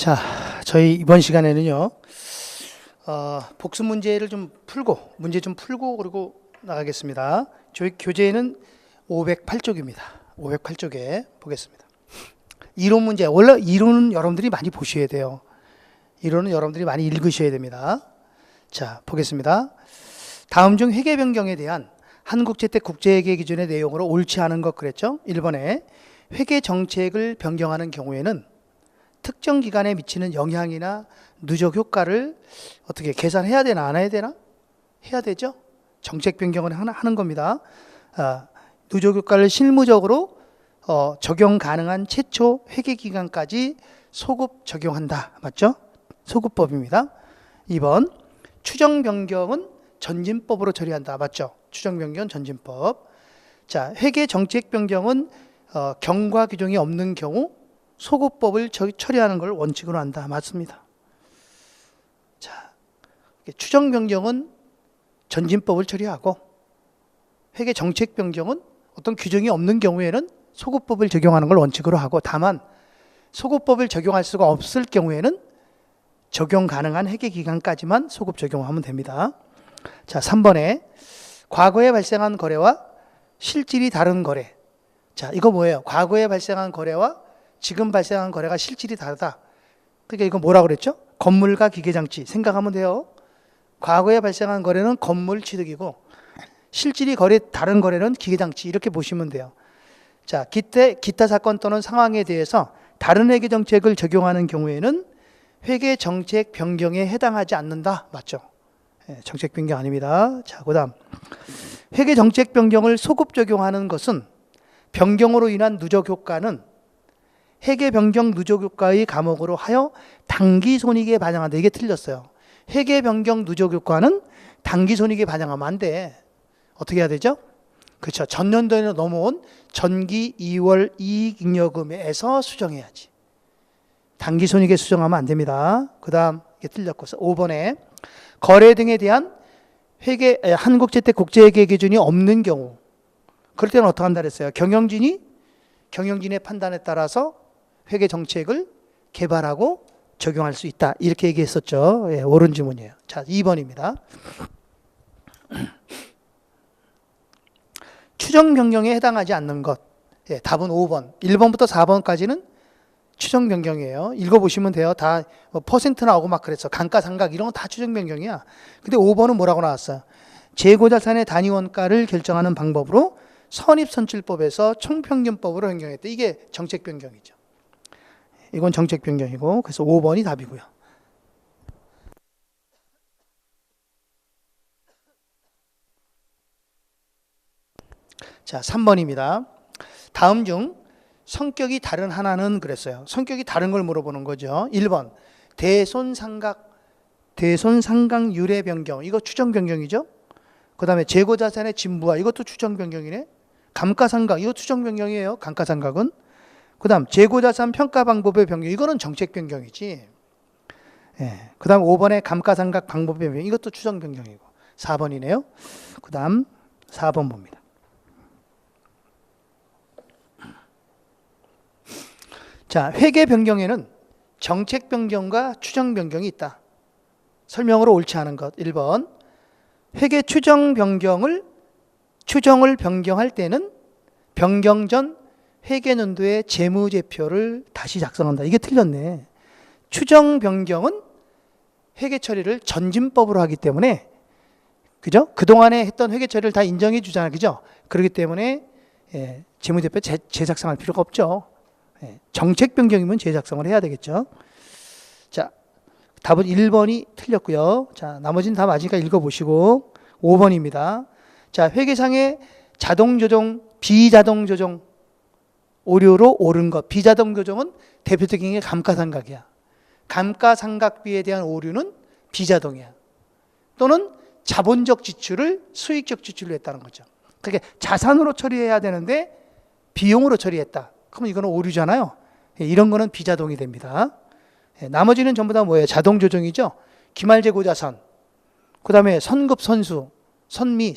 자, 저희 이번 시간에는요, 복습 문제를 좀 풀고, 그리고 나가겠습니다. 저희 교재는 508쪽입니다. 508쪽에 보겠습니다. 이론 문제, 원래 이론은 여러분들이 많이 보셔야 돼요. 이론은 여러분들이 많이 읽으셔야 됩니다. 자, 보겠습니다. 다음 중 회계 변경에 대한 한국재택 국제회계 기준의 내용으로 옳지 않은 것 그랬죠? 1번에 회계 정책을 변경하는 경우에는 특정 기간에 미치는 영향이나 누적 효과를 어떻게 계산해야 되나 안 해야 되나? 해야 되죠. 정책 변경을 하는 겁니다. 누적 효과를 실무적으로 적용 가능한 최초 회계 기간까지 소급 적용한다. 맞죠? 소급법입니다. 2번 추정 변경은 전진법으로 처리한다. 맞죠? 추정 변경 전진법. 자, 회계 정책 변경은 경과 규정이 없는 경우 소급법을 처리하는 걸 원칙으로 한다. 맞습니다. 자, 추정 변경은 전진법을 처리하고 회계 정책 변경은 어떤 규정이 없는 경우에는 소급법을 적용하는 걸 원칙으로 하고, 다만 소급법을 적용할 수가 없을 경우에는 적용 가능한 회계 기간까지만 소급 적용하면 됩니다. 자, 3번에 과거에 발생한 거래와 실질이 다른 거래. 자, 이거 뭐예요? 과거에 발생한 거래와 지금 발생한 거래가 실질이 다르다. 그러니까 이거 뭐라고 그랬죠? 건물과 기계장치 생각하면 돼요. 과거에 발생한 거래는 건물 취득이고 실질이 다른 거래는 기계장치, 이렇게 보시면 돼요. 자, 기타 사건 또는 상황에 대해서 다른 회계 정책을 적용하는 경우에는 회계 정책 변경에 해당하지 않는다. 맞죠? 정책 변경 아닙니다. 자, 그다음 회계 정책 변경을 소급 적용하는 것은 변경으로 인한 누적 효과는 회계 변경 누적 효과의 감옥으로 하여 당기 손익에 반영한다. 이게 틀렸어요. 회계 변경 누적 효과는 당기 손익에 반영하면 안 돼. 어떻게 해야 되죠? 그렇죠. 전년도에 넘어온 전기 2월 이익잉여금에서 수정해야지. 당기 손익에 수정하면 안 됩니다. 그 다음 이게 틀렸고, 5번에 거래 등에 대한 한국재택 국제회계 기준이 없는 경우, 그럴 때는 어떻게 한다 그랬어요? 경영진의 판단에 따라서 회계 정책을 개발하고 적용할 수 있다. 이렇게 얘기했었죠. 예, 옳은 지문이에요. 자, 2번입니다. 추정 변경에 해당하지 않는 것. 예, 답은 5번. 1번부터 4번까지는 추정 변경이에요. 읽어보시면 돼요. 다 퍼센트 나오고 막 그랬어. 감가상각 이런 건 다 추정 변경이야. 근데 5번은 뭐라고 나왔어요? 재고자산의 단위 원가를 결정하는 방법으로 선입선출법에서 총평균법으로 변경했다. 이게 정책 변경이죠. 이건 정책 변경이고, 그래서 5번이 답이고요. 자, 3번입니다. 다음 중 성격이 다른 하나는 그랬어요. 성격이 다른 걸 물어보는 거죠. 1번 대손상각 유래 변경, 이거 추정 변경이죠. 그 다음에 재고자산의 진부화, 이것도 추정 변경이네. 감가상각, 이거 추정 변경이에요. 감가상각은. 그 다음 재고자산 평가 방법의 변경, 이거는 정책 변경이지. 예. 그 다음 5번에 감가상각 방법의 변경, 이것도 추정 변경이고. 4번이네요. 그 다음 4번 봅니다. 자, 회계 변경에는 정책 변경과 추정 변경이 있다. 설명으로 옳지 않은 것. 1번 회계 추정을 변경할 때는 변경 전 회계연도의 재무제표를 다시 작성한다. 이게 틀렸네. 추정 변경은 회계 처리를 전진법으로 하기 때문에, 그죠? 그동안에 했던 회계 처리를 다 인정해 주잖아요. 그죠? 그렇기 때문에 재무제표 재작성할 필요가 없죠. 정책 변경이면 재작성을 해야 되겠죠. 자, 답은 1번이 틀렸고요. 자, 나머지는 다 맞으니까 읽어보시고. 5번입니다. 자, 회계상의 자동 조정, 비자동 조정 오류로 옳은 것. 비자동 조정은 대표적인 게 감가상각이야. 감가상각비에 대한 오류는 비자동이야. 또는 자본적 지출을 수익적 지출로 했다는 거죠. 그게 자산으로 처리해야 되는데 비용으로 처리했다. 그럼 이거는 오류잖아요. 이런 거는 비자동이 됩니다. 나머지는 전부 다 뭐예요? 자동 조정이죠. 기말재고자산, 그 다음에 선급 선수, 선미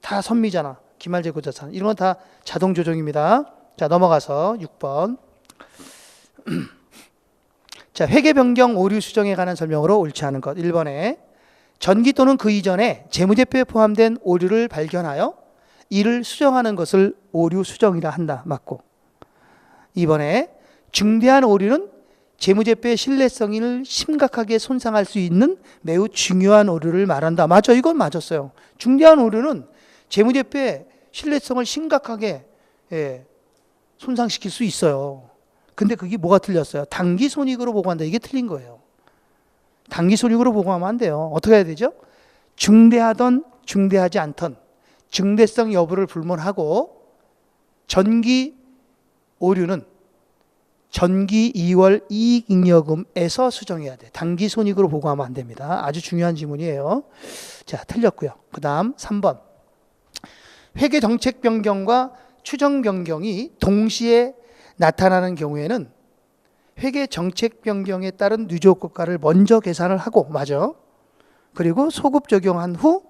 다 선미잖아. 기말재고자산 이런 건 다 자동 조정입니다. 자, 넘어가서 6번. 자, 회계 변경 오류 수정에 관한 설명으로 옳지 않은 것. 1번에 전기 또는 그 이전에 재무제표에 포함된 오류를 발견하여 이를 수정하는 것을 오류 수정이라 한다. 맞고. 2번에 중대한 오류는 재무제표의 신뢰성을 심각하게 손상할 수 있는 매우 중요한 오류를 말한다. 맞아, 이건 맞았어요. 중대한 오류는 재무제표의 신뢰성을 심각하게 손상시킬 수 있어요. 근데 그게 뭐가 틀렸어요? 당기손익으로 보고한다. 이게 틀린 거예요. 당기손익으로 보고하면 안 돼요. 어떻게 해야 되죠? 중대하던 중대하지 않던 중대성 여부를 불문하고 전기 오류는 전기 2월 이익잉여금에서 수정해야 돼. 당기손익으로 보고하면 안 됩니다. 아주 중요한 지문이에요. 자, 틀렸고요. 그 다음 3번. 회계 정책 변경과 추정 변경이 동시에 나타나는 경우에는 회계 정책 변경에 따른 누적고가를 먼저 계산을 하고, 맞아. 그리고 소급 적용한 후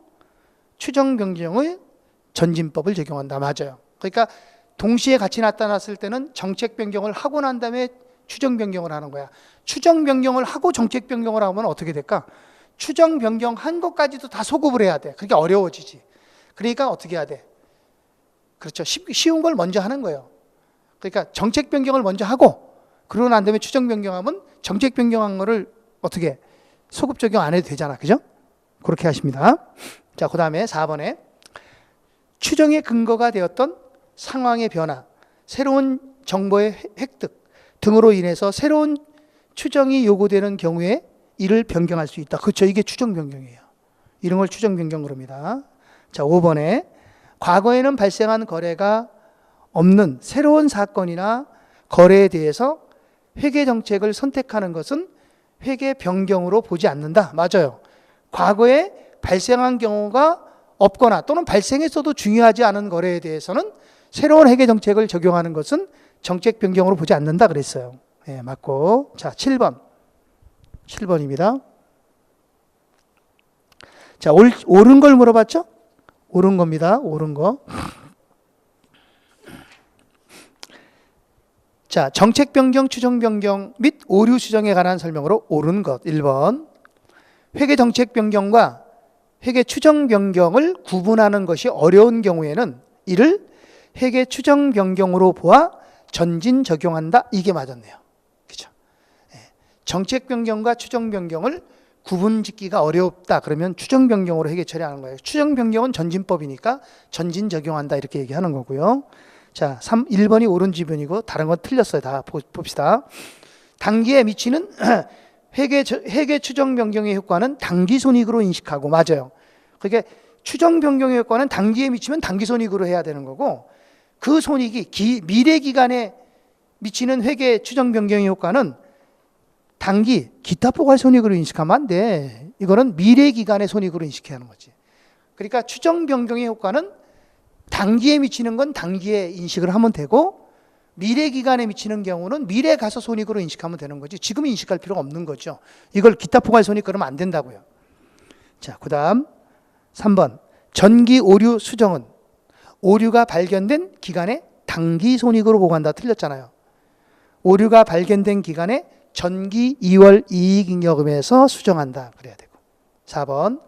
추정 변경의 전진법을 적용한다. 맞아요. 그러니까 동시에 같이 나타났을 때는 정책 변경을 하고 난 다음에 추정 변경을 하는 거야. 추정 변경을 하고 정책 변경을 하면 어떻게 될까? 추정 변경한 것까지도 다 소급을 해야 돼. 그러니까 어려워지지. 그러니까 어떻게 해야 돼? 그렇죠. 쉬운 걸 먼저 하는 거예요. 그러니까 정책 변경을 먼저 하고 그러고 난 다음에 추정 변경하면 정책 변경한 거를 어떻게 소급 적용 안 해도 되잖아. 그죠? 그렇게 하십니다. 자, 그 다음에 4번에 추정의 근거가 되었던 상황의 변화, 새로운 정보의 획득 등으로 인해서 새로운 추정이 요구되는 경우에 이를 변경할 수 있다. 그렇죠. 이게 추정 변경이에요. 이런 걸 추정 변경으로 합니다. 자, 5번에 과거에는 발생한 거래가 없는 새로운 사건이나 거래에 대해서 회계 정책을 선택하는 것은 회계 변경으로 보지 않는다. 맞아요. 과거에 발생한 경우가 없거나 또는 발생했어도 중요하지 않은 거래에 대해서는 새로운 회계 정책을 적용하는 것은 정책 변경으로 보지 않는다 그랬어요. 네, 맞고. 자, 7번. 7번입니다. 자, 옳은 걸 물어봤죠? 옳은 겁니다. 옳은 거. 자, 정책 변경, 추정 변경 및 오류 수정에 관한 설명으로 옳은 것. 1번. 회계 정책 변경과 회계 추정 변경을 구분하는 것이 어려운 경우에는 이를 회계 추정 변경으로 보아 전진 적용한다. 이게 맞았네요. 그렇죠? 정책 변경과 추정 변경을 구분짓기가 어렵다. 그러면 추정 변경으로 회계 처리하는 거예요. 추정 변경은 전진법이니까 전진 적용한다. 이렇게 얘기하는 거고요. 자, 1번이 옳은 지문이고 다른 건 틀렸어요. 다 봅시다. 단기에 미치는 회계 추정 변경의 효과는 단기 손익으로 인식하고, 맞아요. 그러니까 추정 변경의 효과는 단기에 미치면 단기 손익으로 해야 되는 거고, 그 손익이 미래 기간에 미치는 회계 추정 변경의 효과는 단기 기타 포괄 손익으로 인식하면 안 돼. 이거는 미래 기간의 손익으로 인식해야 하는 거지. 그러니까 추정 변경의 효과는 단기에 미치는 건 단기에 인식을 하면 되고, 미래 기간에 미치는 경우는 미래 가서 손익으로 인식하면 되는 거지. 지금 인식할 필요가 없는 거죠. 이걸 기타 포괄 손익 그러면 안 된다고요. 자, 그 다음 3번. 전기 오류 수정은 오류가 발견된 기간에 단기 손익으로 보고한다. 틀렸잖아요. 오류가 발견된 기간에 전기 2월 이익잉여금에서 수정한다. 그래야 되고. 4번.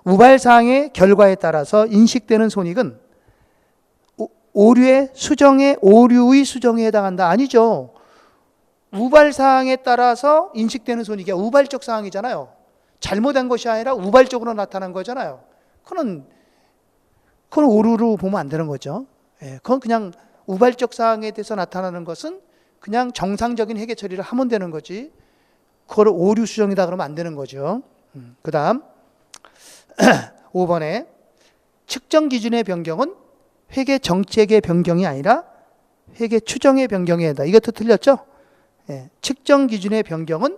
우발사항의 결과에 따라서 인식되는 손익은 오류의 수정에 해당한다. 아니죠. 우발사항에 따라서 인식되는 손익이야. 우발적 사항이잖아요. 잘못한 것이 아니라 우발적으로 나타난 거잖아요. 그건 오류로 보면 안 되는 거죠. 그건 그냥 우발적 사항에 대해서 나타나는 것은 그냥 정상적인 회계 처리를 하면 되는 거지. 그걸 오류 수정이다 그러면 안 되는 거죠. 그 다음 5번에 측정 기준의 변경은 회계 정책의 변경이 아니라 회계 추정의 변경이다. 이것도 틀렸죠? 측정 기준의 변경은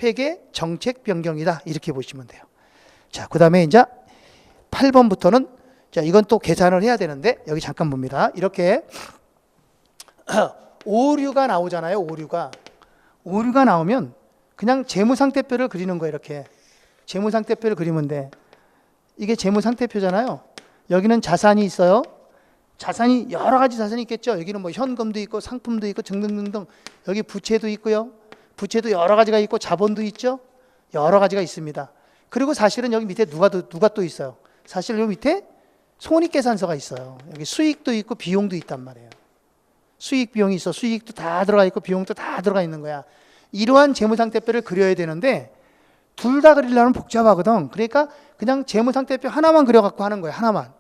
회계 정책 변경이다. 이렇게 보시면 돼요. 자, 그 다음에 이제 8번부터는 자, 이건 또 계산을 해야 되는데 여기 잠깐 봅니다. 이렇게 오류가 나오잖아요. 오류가 나오면 그냥 재무상태표를 그리는 거예요. 이렇게 재무상태표를 그리면 돼. 이게 재무상태표잖아요. 여기는 자산이 있어요. 자산이 여러 가지 자산이 있겠죠. 여기는 뭐 현금도 있고 상품도 있고 등등등등. 여기 부채도 있고요. 부채도 여러 가지가 있고 자본도 있죠. 여러 가지가 있습니다. 그리고 사실은 여기 밑에 누가 또 있어요. 사실 여기 밑에 손익계산서가 있어요. 여기 수익도 있고 비용도 있단 말이에요. 수익 비용이 있어. 수익도 다 들어가 있고 비용도 다 들어가 있는 거야. 이러한 재무상태표를 그려야 되는데 둘 다 그리려면 복잡하거든. 그러니까 그냥 재무상태표 하나만 그려갖고 하는 거예요. 하나만.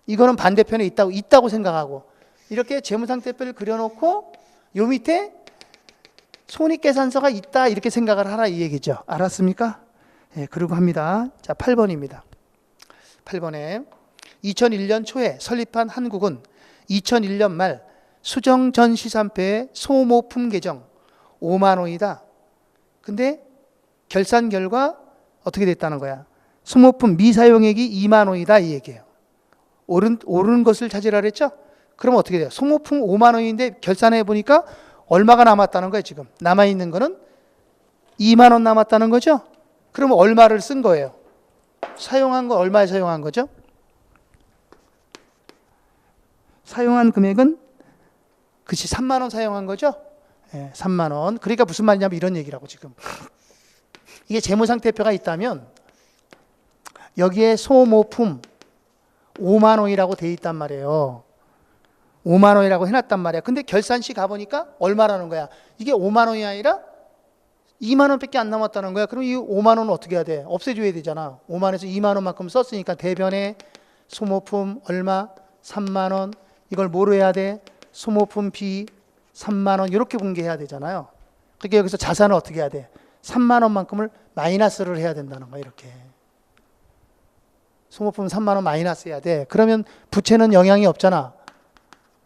이거는 반대편에 있다고 생각하고 이렇게 재무상태표를 그려놓고 요 밑에 손익계산서가 있다 이렇게 생각을 하라 이 얘기죠. 알았습니까? 예, 그러고 합니다. 자, 8번입니다. 8번에 2001년 초에 설립한 한국은 2001년 말 수정 전 시산표의 소모품 계정 5만 원이다. 근데 결산 결과 어떻게 됐다는 거야? 소모품 미사용액이 2만 원이다 이 얘기예요. 오른 것을 찾으라 그랬죠? 그럼 어떻게 돼요? 소모품 5만 원인데 결산해 보니까 얼마가 남았다는 거예요 지금. 남아있는 거는 2만 원 남았다는 거죠? 그러면 얼마를 쓴 거예요? 사용한 거 얼마에 사용한 거죠? 사용한 금액은 그치 3만 원 사용한 거죠? 예, 3만 원. 그러니까 무슨 말이냐면 이런 얘기라고 지금. 이게 재무상태표가 있다면 여기에 소모품 5만 원이라고 돼 있단 말이에요. 5만 원이라고 해놨단 말이야. 근데 결산시 가보니까 얼마라는 거야? 이게 5만 원이 아니라 2만 원밖에 안 남았다는 거야. 그럼 이 5만 원은 어떻게 해야 돼? 없애줘야 되잖아. 5만 원에서 2만 원만큼 썼으니까 대변에 소모품 얼마? 3만 원. 이걸 뭐로 해야 돼? 소모품 비 3만 원 이렇게 분개해야 되잖아요. 그러니까 여기서 자산을 어떻게 해야 돼? 3만 원만큼을 마이너스를 해야 된다는 거야. 이렇게. 소모품 3만 원 마이너스 해야 돼. 그러면 부채는 영향이 없잖아.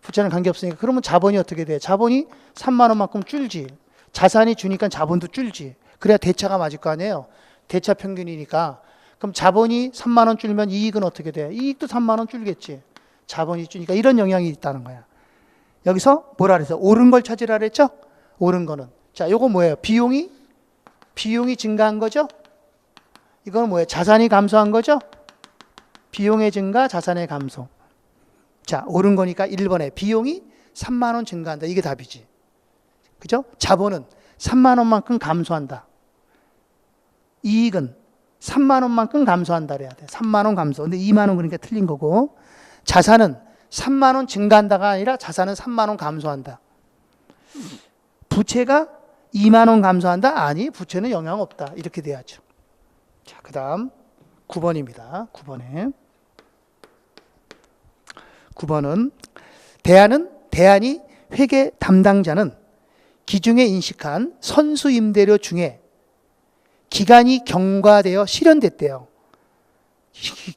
부채는 관계없으니까. 그러면 자본이 어떻게 돼? 자본이 3만 원만큼 줄지. 자산이 주니까 자본도 줄지. 그래야 대차가 맞을 거 아니에요. 대차 평균이니까. 그럼 자본이 3만 원 줄면 이익은 어떻게 돼? 이익도 3만 원 줄겠지. 자본이 주니까 이런 영향이 있다는 거야. 여기서 뭐라 그랬어? 옳은 걸 찾으라 그랬죠? 옳은 거는. 자, 요거 뭐예요? 비용이 증가한 거죠? 이거는 뭐예요? 자산이 감소한 거죠? 비용의 증가, 자산의 감소. 자, 옳은 거니까 1번에 비용이 3만 원 증가한다. 이게 답이지. 그죠? 자본은 3만 원만큼 감소한다. 이익은 3만 원만큼 감소한다 그래야 돼. 3만 원 감소. 근데 2만 원 그러니까 틀린 거고. 자산은 3만 원 증가한다가 아니라 자산은 3만 원 감소한다. 부채가 2만 원 감소한다? 아니, 부채는 영향 없다. 이렇게 돼야죠. 자, 그다음 9번입니다. 9번은 대안이 회계 담당자는 기중에 인식한 선수 임대료 중에 기간이 경과되어 실현됐대요.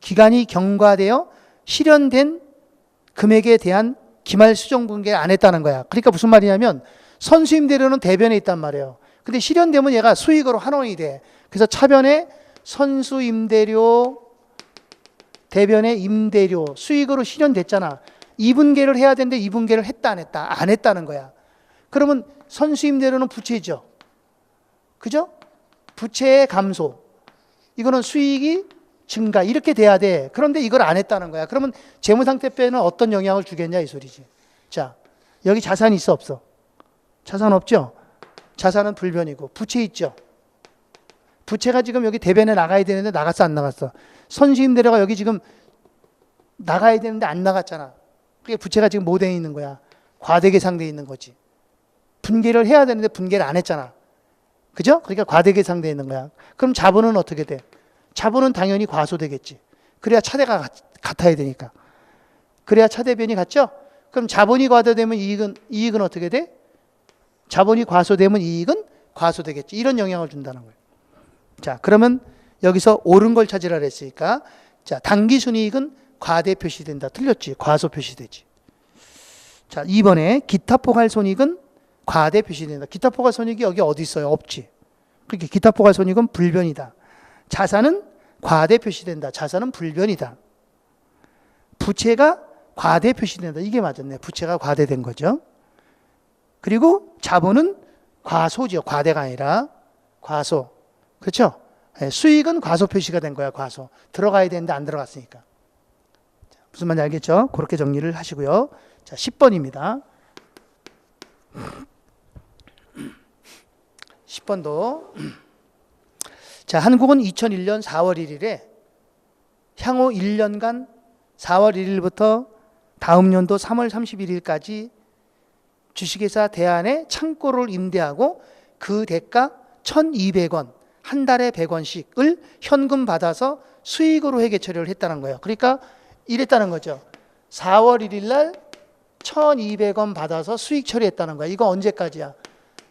기간이 경과되어 실현된 금액에 대한 기말 수정 분개를 안 했다는 거야. 그러니까 무슨 말이냐면 선수 임대료는 대변에 있단 말이에요. 근데 실현되면 얘가 수익으로 환원이 돼. 그래서 차변에 선수 임대료, 대변에 임대료, 수익으로 실현됐잖아. 이분계를 해야 되는데 이분계를 했다 안 했다? 안 했다는 거야. 그러면 선수 임대료는 부채죠. 그죠? 부채의 감소. 이거는 수익이 증가 이렇게 돼야 돼. 그런데 이걸 안 했다는 거야. 그러면 재무상태표에는 어떤 영향을 주겠냐 이 소리지. 자, 여기 자산이 있어 없어? 자산 없죠? 자산은 불변이고 부채 있죠? 부채가 지금 여기 대변에 나가야 되는데 나갔어 안 나갔어? 선수 임대료가 여기 지금 나가야 되는데 안 나갔잖아. 그게 부채가 지금 뭐 돼 있는 거야? 과대계상돼 있는 거지. 분개를 해야 되는데 분개를 안 했잖아. 그죠? 그러니까 과대계상돼 있는 거야. 그럼 자본은 어떻게 돼? 자본은 당연히 과소되겠지. 그래야 차대가 같아야 되니까. 그래야 차대변이 같죠? 그럼 자본이 과소되면 이익은 어떻게 돼? 자본이 과소되면 이익은 과소되겠지. 이런 영향을 준다는 거예요. 자, 그러면 여기서 옳은 걸 찾으라 그랬으니까 자, 당기순이익은 과대 표시된다. 틀렸지? 과소 표시되지. 자, 2번에 기타 포괄손익은 과대 표시된다. 기타 포괄손익이 여기 어디 있어요? 없지. 그러니까 기타 포괄손익은 불변이다. 자산은 과대 표시된다. 자산은 불변이다. 부채가 과대 표시된다. 이게 맞았네. 부채가 과대된 거죠. 그리고 자본은 과소죠. 과대가 아니라 과소. 그렇죠? 수익은 과소 표시가 된 거야. 과소. 들어가야 되는데 안 들어갔으니까. 무슨 말인지 알겠죠? 그렇게 정리를 하시고요. 자, 10번입니다. 10번도 자, 한국은 2001년 4월 1일에 향후 1년간 4월 1일부터 다음 연도 3월 31일까지 주식회사 대안에 창고를 임대하고 그 대가 1,200원, 한 달에 100원씩을 현금 받아서 수익으로 회계 처리를 했다는 거예요. 그러니까 이랬다는 거죠. 4월 1일 날 1,200원 받아서 수익 처리했다는 거야. 이거 언제까지야?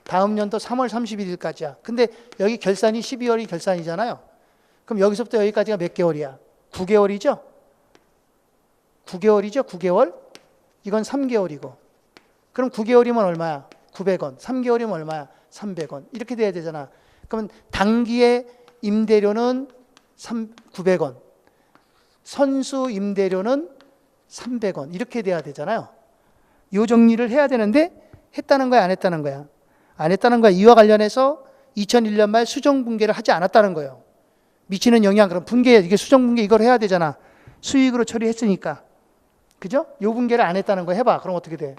다음 연도 3월 31일까지야. 근데 여기 결산이 12월이 결산이잖아요. 그럼 여기서부터 여기까지가 몇 개월이야? 9개월이죠? 9개월이죠? 9개월? 이건 3개월이고. 그럼 9개월이면 얼마야? 900원. 3개월이면 얼마야? 300원. 이렇게 돼야 되잖아. 그러면 단기의 임대료는 900원. 선수 임대료는 300원. 이렇게 돼야 되잖아요. 이 정리를 해야 되는데 했다는 거야, 안 했다는 거야? 안 했다는 거야. 이와 관련해서 2001년 말 수정 분계를 하지 않았다는 거예요. 미치는 영향, 그럼 분계, 이게 수정 분계 이걸 해야 되잖아. 수익으로 처리했으니까. 그죠? 요 분계를 안 했다는 거 해봐. 그럼 어떻게 돼?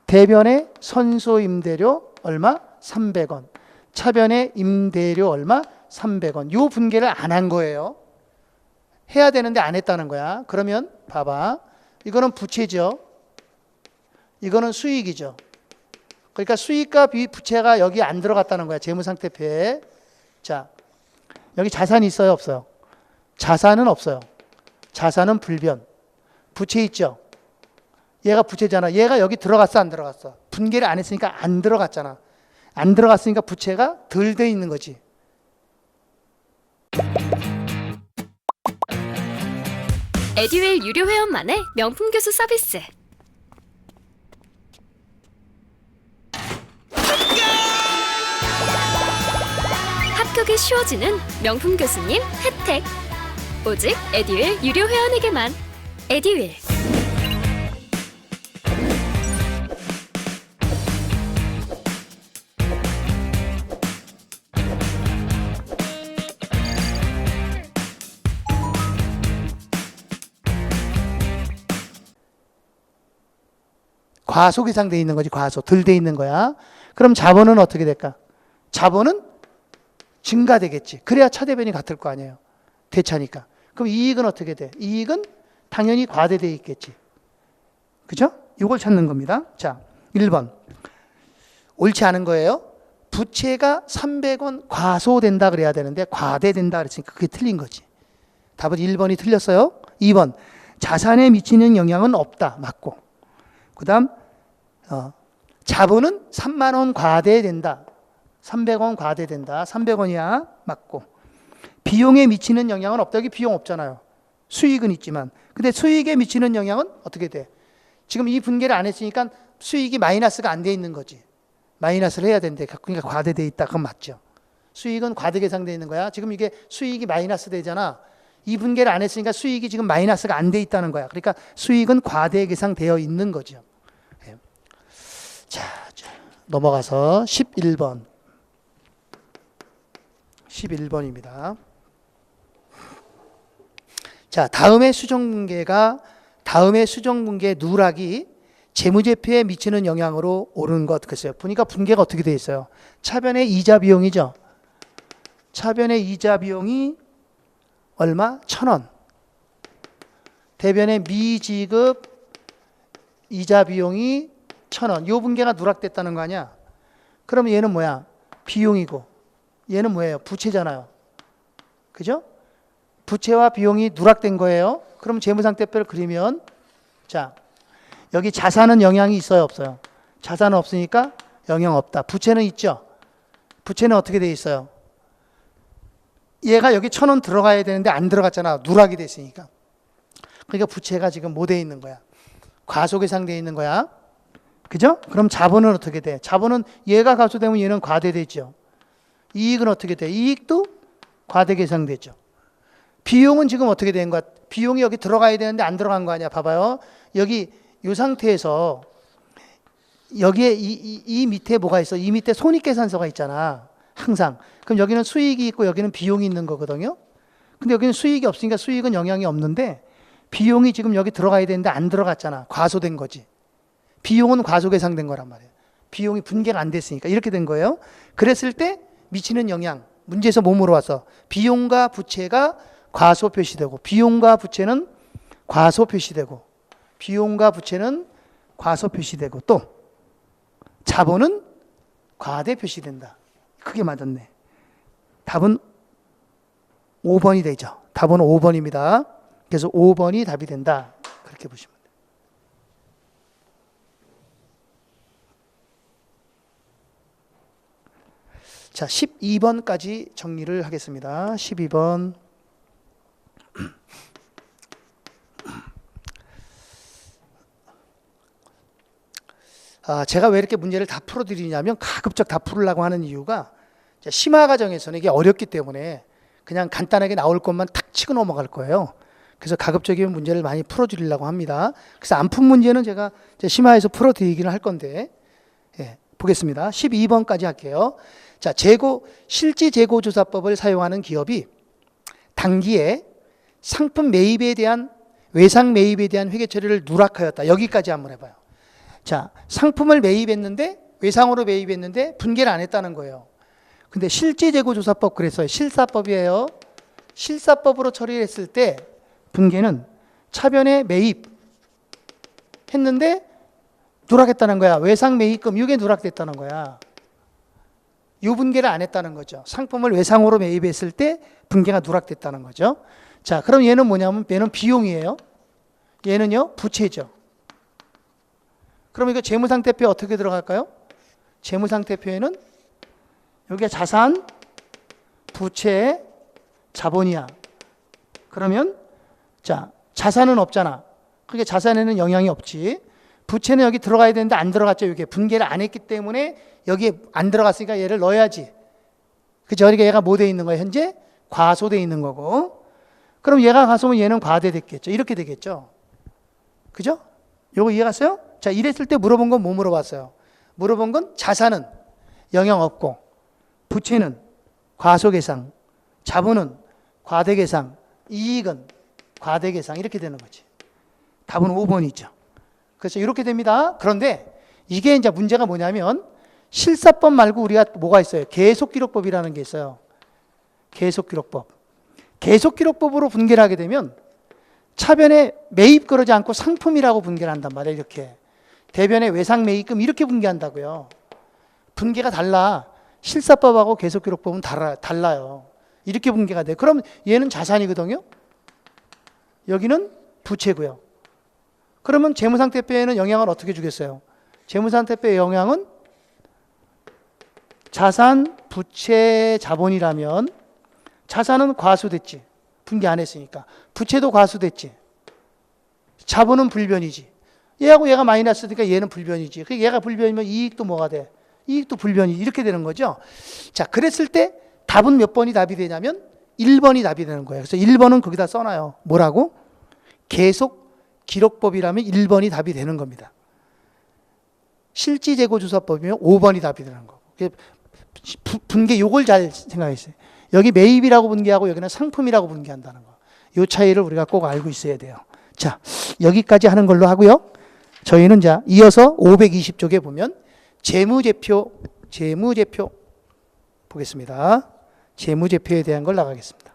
대변의 선수 임대료 얼마? 300원. 차변의 임대료 얼마? 300원. 요 분계를 안 한 거예요. 해야 되는데 안 했다는 거야. 그러면 봐봐. 이거는 부채죠. 이거는 수익이죠. 그러니까 수익과 부채가 여기 안 들어갔다는 거야. 재무상태표에. 자, 여기 자산이 있어요, 없어요? 자산은 없어요. 자산은 불변. 부채 있죠? 얘가 부채잖아. 얘가 여기 들어갔어, 안 들어갔어? 분계를 안 했으니까 안 들어갔잖아. 안 들어갔으니까 부채가 덜 돼 있는 거지. 에듀윌 유료 회원만의 명품 교수 서비스. 합격이 쉬워지는 명품 교수님 혜택. 오직 에듀윌 유료 회원에게만. 에듀윌. 과소 계상돼 있는 거지. 과소 덜 돼 있는 거야. 그럼 자본은 어떻게 될까? 자본은 증가되겠지. 그래야 차대변이 같을 거 아니에요. 대차니까. 그럼 이익은 어떻게 돼? 이익은 당연히 과대돼 있겠지. 그죠? 이걸 찾는 겁니다. 자, 1번. 옳지 않은 거예요. 부채가 300원 과소된다 그래야 되는데 과대된다 그랬으니까 그게 틀린 거지. 답은 1번이 틀렸어요. 2번. 자산에 미치는 영향은 없다. 맞고. 그 다음 자본은 3만 원 과대된다. 300원 과대된다. 300원이야. 맞고. 비용에 미치는 영향은 없다. 여기 비용 없잖아요. 수익은 있지만. 근데 수익에 미치는 영향은 어떻게 돼? 지금 이 분계를 안 했으니까 수익이 마이너스가 안 돼 있는 거지. 마이너스를 해야 되는데 그러니까 과대돼 있다. 그건 맞죠. 수익은 과대 계상돼 있는 거야. 지금 이게 수익이 마이너스 되잖아. 이 분계를 안 했으니까 수익이 지금 마이너스가 안 돼 있다는 거야. 그러니까 수익은 과대 계상되어 있는 거죠. 자, 넘어가서 11번. 11번입니다. 자, 다음의 수정분계 누락이 재무제표에 미치는 영향으로 오른 것. 글쎄요. 보니까 분계가 어떻게 되어 있어요? 차변의 이자 비용이죠. 차변의 이자 비용이 얼마? 1,000원. 대변의 미지급 이자 비용이 1,000원. 요 분계가 누락됐다는 거 아니야? 그러면 얘는 뭐야? 비용이고. 얘는 뭐예요? 부채잖아요. 그죠? 부채와 비용이 누락된 거예요. 그럼 재무상태표를 그리면 자, 여기 자산은 영향이 있어요, 없어요? 자산은 없으니까 영향 없다. 부채는 있죠? 부채는 어떻게 돼 있어요? 얘가 여기 1,000원 들어가야 되는데 안 들어갔잖아. 누락이 됐으니까. 그러니까 부채가 지금 뭐 돼 있는 거야? 과소계상돼 있는 거야. 그죠? 그럼 자본은 어떻게 돼? 자본은 얘가 과소되면 얘는 과대되죠. 이익은 어떻게 돼? 이익도 과대계상되죠. 비용은 지금 어떻게 된 거야? 비용이 여기 들어가야 되는데 안 들어간 거 아니야? 봐봐요. 여기 이 상태에서 여기에 이 밑에 뭐가 있어? 이 밑에 손익계산서가 있잖아. 항상. 그럼 여기는 수익이 있고 여기는 비용이 있는 거거든요. 근데 여기는 수익이 없으니까 수익은 영향이 없는데 비용이 지금 여기 들어가야 되는데 안 들어갔잖아. 과소된 거지. 비용은 과소계상된 거란 말이에요. 비용이 분계가 안 됐으니까 이렇게 된 거예요. 그랬을 때 미치는 영향, 문제에서 뭐 물어봤어? 비용과 부채가 과소 표시되고, 비용과 부채는 과소 표시되고, 비용과 부채는 과소 표시되고, 또 자본은 과대 표시된다. 그게 맞았네. 답은 5번이 되죠. 답은 5번입니다. 그래서 5번이 답이 된다. 그렇게 보시면 돼요. 자, 12번까지 정리를 하겠습니다. 12번. 제가 왜 이렇게 문제를 다 풀어드리냐면 가급적 다 풀으려고 하는 이유가 심화 과정에서는 이게 어렵기 때문에 그냥 간단하게 나올 것만 탁 치고 넘어갈 거예요. 그래서 가급적이면 문제를 많이 풀어드리려고 합니다. 그래서 안 푼 문제는 제가 심화해서 풀어드리기는 할 건데, 예, 보겠습니다. 12번까지 할게요. 자, 실지 재고조사법을 사용하는 기업이 당기에 상품 매입에 대한 외상 매입에 대한 회계 처리를 누락하였다. 여기까지 한번 해봐요. 자, 상품을 매입했는데 외상으로 매입했는데 분계를 안 했다는 거예요. 근데 실지재고조사법 그랬어요. 실사법이에요. 실사법으로 처리했을 때 분계는 차변에 매입했는데 누락했다는 거야. 외상 매입금 이게 누락됐다는 거야. 이 분계를 안 했다는 거죠. 상품을 외상으로 매입했을 때 분계가 누락됐다는 거죠. 자, 그럼 얘는 뭐냐면 얘는 비용이에요. 얘는요 부채죠. 그럼 이거 재무상태표에 어떻게 들어갈까요? 재무상태표에는 여기가 자산, 부채, 자본이야. 그러면 자, 자산은 없잖아. 그러니까 자산에는 영향이 없지. 부채는 여기 들어가야 되는데 안 들어갔죠. 이게 분계를 안 했기 때문에 여기에 안 들어갔으니까 얘를 넣어야지. 그죠? 그러니까 얘가 뭐 돼 있는 거예요? 현재 과소돼 있는 거고. 그럼 얘가 과소면 얘는 과대됐겠죠. 이렇게 되겠죠. 그죠? 요거 이해 갔어요? 자, 이랬을 때 물어본 건 뭐 물어봤어요? 물어본 건 자산은 영향 없고, 부채는 과소계상, 자본은 과대계상, 이익은 과대계상 이렇게 되는 거지. 답은 5번이죠. 그래서 이렇게 됩니다. 그런데 이게 이제 문제가 뭐냐면 실사법 말고 우리가 뭐가 있어요? 계속기록법이라는 게 있어요. 계속기록법. 계속기록법으로 분계를 하게 되면 차변에 매입 그러지 않고 상품이라고 분계를 한단 말이에요. 이렇게. 대변에 외상 매입금 이렇게 분계한다고요. 분계가 달라. 실사법하고 계속기록법은 달라요. 이렇게 분계가 돼. 그럼 얘는 자산이거든요. 여기는 부채고요. 그러면 재무상태표에는 영향을 어떻게 주겠어요? 재무상태표의 영향은 자산, 부채, 자본이라면 자산은 과수됐지. 분계 안 했으니까. 부채도 과수됐지. 자본은 불변이지. 얘하고 얘가 마이너스니까 얘는 불변이지. 그러니까 얘가 불변이면 이익도 뭐가 돼? 이익도 불변이지. 이렇게 되는 거죠. 자, 그랬을 때 답은 몇 번이 답이 되냐면 1번이 답이 되는 거예요. 그래서 1번은 거기다 써놔요. 뭐라고? 계속 기록법이라면 1번이 답이 되는 겁니다. 실지재고조사법이면 5번이 답이 되는 거고. 분계 요걸 잘 생각했어요. 여기 매입이라고 분계하고 여기는 상품이라고 분계한다는 거. 요 차이를 우리가 꼭 알고 있어야 돼요. 자, 여기까지 하는 걸로 하고요. 저희는 자, 이어서 520쪽에 보면 재무제표 보겠습니다. 재무제표에 대한 걸 나가겠습니다.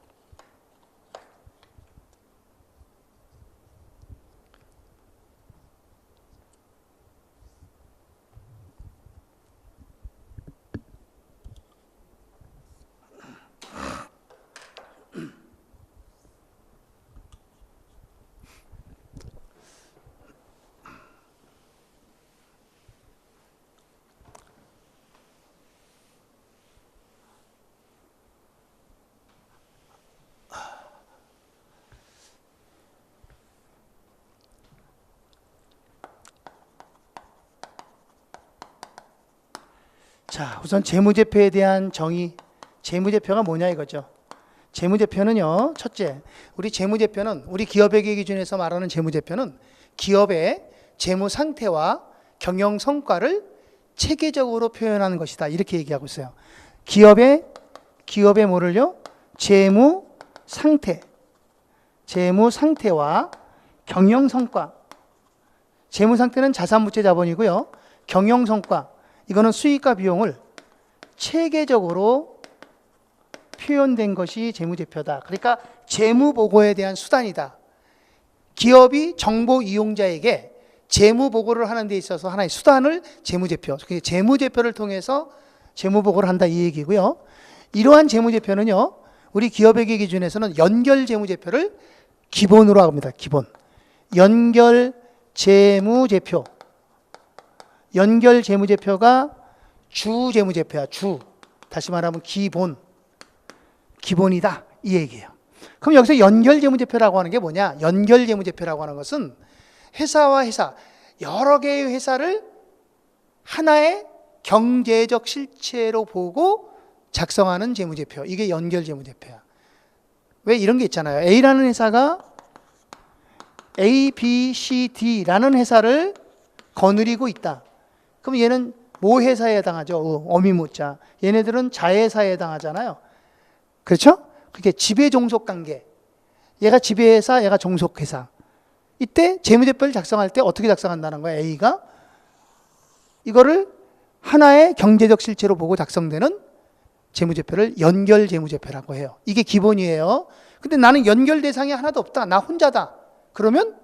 자, 우선 재무제표에 대한 정의. 재무제표가 뭐냐 이거죠. 재무제표는요, 첫째, 우리 재무제표는 우리 기업회계 기준에서 말하는 재무제표는 기업의 재무 상태와 경영 성과를 체계적으로 표현하는 것이다. 이렇게 얘기하고 있어요. 기업의 뭐를요? 재무 상태와 경영성과. 재무상태는 자산부채 자본이고요. 경영성과, 이거는 수익과 비용을 체계적으로 표현된 것이 재무제표다. 그러니까 재무보고에 대한 수단이다. 기업이 정보 이용자에게 재무보고를 하는 데 있어서 하나의 수단을 재무제표, 재무제표를 통해서 재무보고를 한다 이 얘기고요. 이러한 재무제표는요, 우리 기업회계 기준에서는 연결재무제표를 기본으로 합니다. 기본. 연결재무제표. 연결재무제표가 주재무제표야. 주. 다시 말하면 기본이다 이 얘기예요. 그럼 여기서 연결재무제표라고 하는 게 뭐냐? 연결재무제표라고 하는 것은 회사와 회사, 여러 개의 회사를 하나의 경제적 실체로 보고 작성하는 재무제표. 이게 연결재무제표야. 왜 이런 게 있잖아요. A라는 회사가 A, B, C, D라는 회사를 거느리고 있다. 그럼 얘는 모 회사에 해당하죠. 어미무자. 얘네들은 자회사에 해당하잖아요. 그렇죠? 그게 지배종속관계. 얘가 지배회사, 얘가 종속회사. 이때 재무제표를 작성할 때 어떻게 작성한다는 거야? A가 이거를 하나의 경제적 실체로 보고 작성되는 재무제표를 연결재무제표라고 해요. 이게 기본이에요. 근데 나는 연결 대상이 하나도 없다. 나 혼자다. 그러면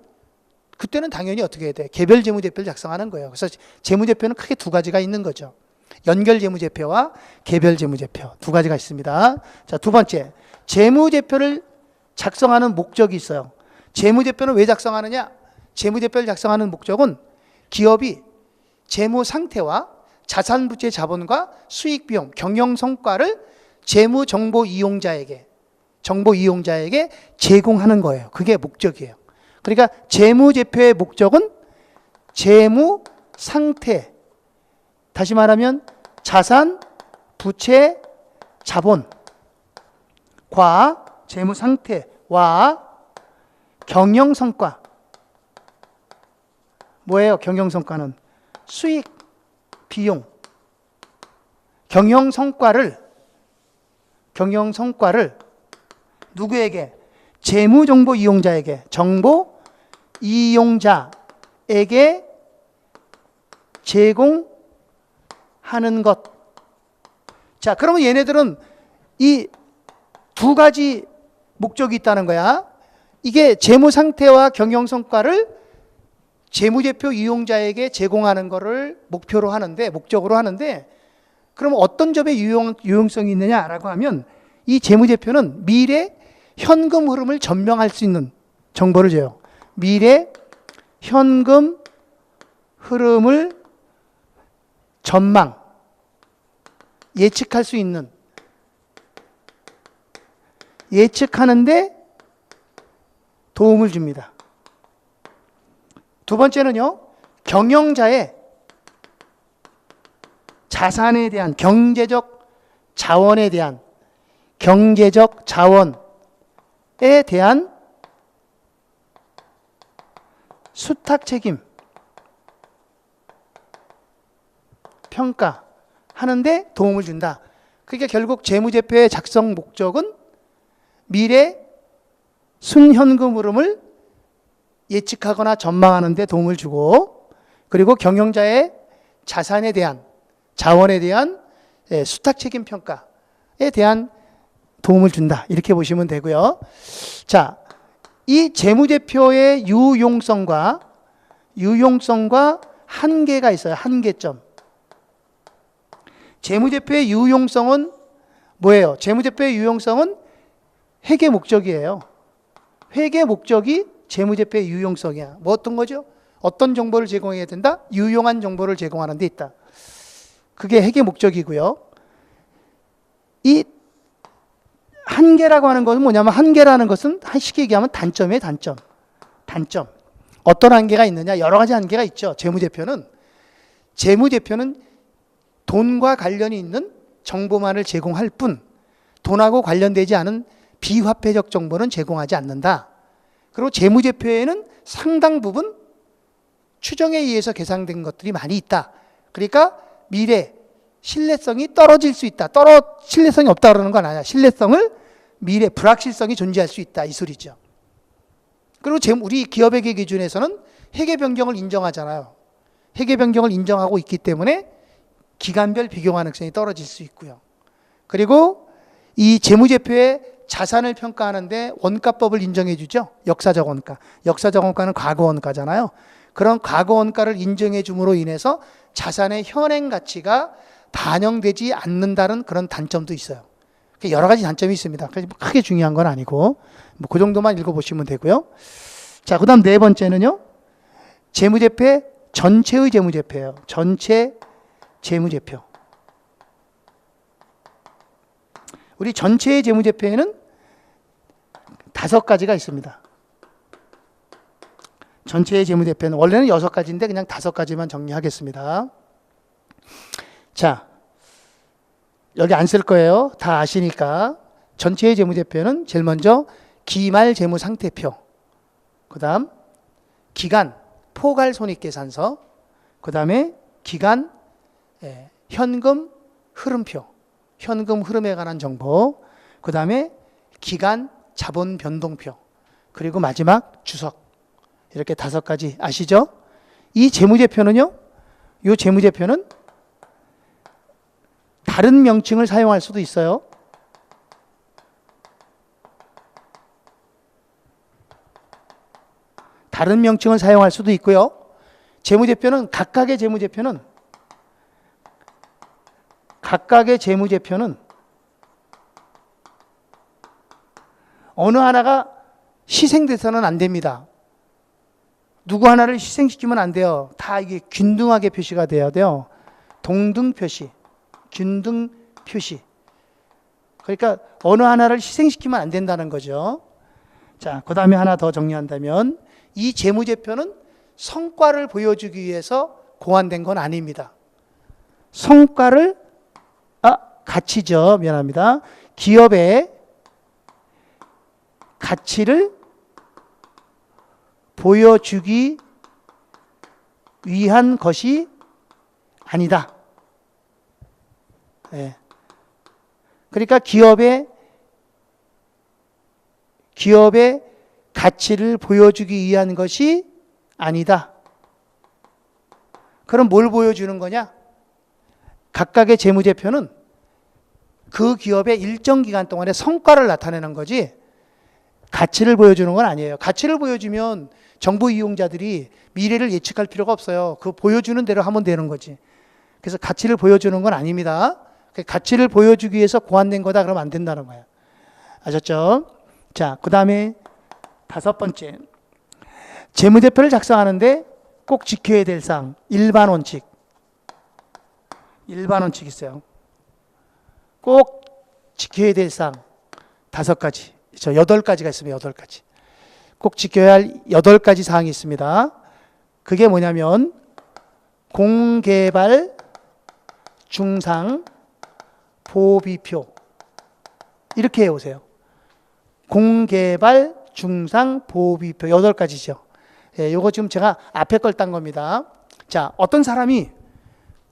그때는 당연히 어떻게 해야 돼? 개별 재무제표를 작성하는 거예요. 그래서 재무제표는 크게 두 가지가 있는 거죠. 연결재무제표와 개별재무제표 두 가지가 있습니다. 자, 두 번째, 재무제표를 작성하는 목적이 있어요. 재무제표는 왜 작성하느냐? 재무제표를 작성하는 목적은 기업이 재무 상태와 자산 부채 자본과 수익 비용, 경영 성과를 재무 정보 이용자에게 제공하는 거예요. 그게 목적이에요. 그러니까 재무제표의 목적은 재무 상태, 다시 말하면 자산, 부채, 자본과 재무 상태와 경영 성과. 뭐예요? 경영 성과는 수익, 비용. 경영 성과를 누구에게? 재무 정보 이용자에게, 정보 이용자에게 제공하는 것. 자, 그러면 얘네들은 이 두 가지 목적이 있다는 거야. 이게 재무 상태와 경영 성과를 재무제표 이용자에게 제공하는 것을 목적으로 하는데, 그럼 어떤 점에 유용성이 있느냐라고 하면 이 재무제표는 미래 현금 흐름을 전망할 수 있는 정보를 줘요. 미래 현금 흐름을 예측할 수 있는, 예측하는데 도움을 줍니다. 두 번째는요, 경영자의 자산에 대한 경제적 자원에 대한 수탁 책임 평가하는데 도움을 준다. 그러니까 결국 재무제표의 작성 목적은 미래 순현금 흐름을 예측하거나 전망하는 데 도움을 주고, 그리고 경영자의 자산에 대한, 자원에 대한 수탁 책임 평가에 대한 도움을 준다. 이렇게 보시면 되고요. 자, 이 재무제표의 유용성과 한계가 있어요. 한계점. 재무제표의 유용성은 뭐예요? 재무제표의 유용성은 회계 목적이에요. 회계 목적이 재무제표의 유용성이야. 뭐 어떤 거죠? 어떤 정보를 제공해야 된다? 유용한 정보를 제공하는 데 있다. 그게 회계 목적이고요. 이 한계라고 하는 것은 뭐냐면, 한계라는 것은 쉽게 얘기하면 단점이에요. 단점. 어떤 한계가 있느냐? 여러 가지 한계가 있죠. 재무제표는 돈과 관련이 있는 정보만을 제공할 뿐, 돈하고 관련되지 않은 비화폐적 정보는 제공하지 않는다. 그리고 재무제표에는 상당 부분 추정에 의해서 계산된 것들이 많이 있다. 그러니까 미래 신뢰성이 떨어질 수 있다. 신뢰성이 없다 그러는 건 아니야. 신뢰성을, 미래 불확실성이 존재할 수 있다. 이 소리죠. 그리고 우리 기업회계 기준에서는 회계 변경을 인정하잖아요. 회계 변경을 인정하고 있기 때문에 기간별 비교 가능성이 떨어질 수 있고요. 그리고 이 재무제표의 자산을 평가하는데 원가법을 인정해 주죠. 역사적 원가. 역사적 원가는 과거 원가잖아요. 그런 과거 원가를 인정해 줌으로 인해서 자산의 현행 가치가 반영되지 않는다는 그런 단점도 있어요. 여러 가지 단점이 있습니다. 크게 중요한 건 아니고 그 정도만 읽어보시면 되고요. 자, 그 다음 네 번째는요. 재무제표의 전체의 재무제표예요. 전체 재무제표. 우리 전체의 재무제표에는 5가지가 있습니다. 전체의 재무제표는 원래는 6가지인데 그냥 5가지만 정리하겠습니다. 자, 여기 안 쓸 거예요. 다 아시니까. 전체의 재무제표는 제일 먼저 기말 재무상태표, 그 다음 기간 포괄손익계산서, 그 다음에 기간 현금 흐름표, 현금 흐름에 관한 정보, 그 다음에 기간 자본 변동표, 그리고 마지막 주석. 이렇게 5가지 아시죠? 이 재무제표는요, 이 재무제표는 다른 명칭을 사용할 수도 있어요. 다른 명칭을 사용할 수도 있고요. 재무제표는 각각의 재무제표는 어느 하나가 희생돼서는 안 됩니다. 누구 하나를 희생시키면 안 돼요. 다 이게 균등하게 표시가 돼야 돼요. 동등 표시, 균등 표시. 그러니까 어느 하나를 희생시키면 안 된다는 거죠. 자, 그 다음에 하나 더 정리한다면 이 재무제표는 성과를 보여주기 위해서 고안된 건 아닙니다. 가치죠. 미안합니다. 기업의 가치를 보여주기 위한 것이 아니다. 네. 그러니까 기업의 가치를 보여주기 위한 것이 아니다. 그럼 뭘 보여주는 거냐? 각각의 재무제표는 그 기업의 일정 기간 동안의 성과를 나타내는 거지 가치를 보여주는 건 아니에요. 가치를 보여주면 정보 이용자들이 미래를 예측할 필요가 없어요. 그 보여주는 대로 하면 되는 거지. 그래서 가치를 보여주는 건 아닙니다. 가치를 보여주기 위해서 고안된 거다 그러면 안 된다는 거예요. 아셨죠? 자, 그 다음에 5번째. 재무제표를 작성하는데 꼭 지켜야 될 사항. 일반 원칙 있어요. 꼭 지켜야 될 사항 5가지. 8가지가 있으면 8가지. 꼭 지켜야 할 8가지 사항이 있습니다. 그게 뭐냐면 공개발 중상 보비표. 이렇게 해오세요. 공개발 중상 보비표 8가지죠. 예, 요거 지금 제가 앞에 걸 딴 겁니다. 자, 어떤 사람이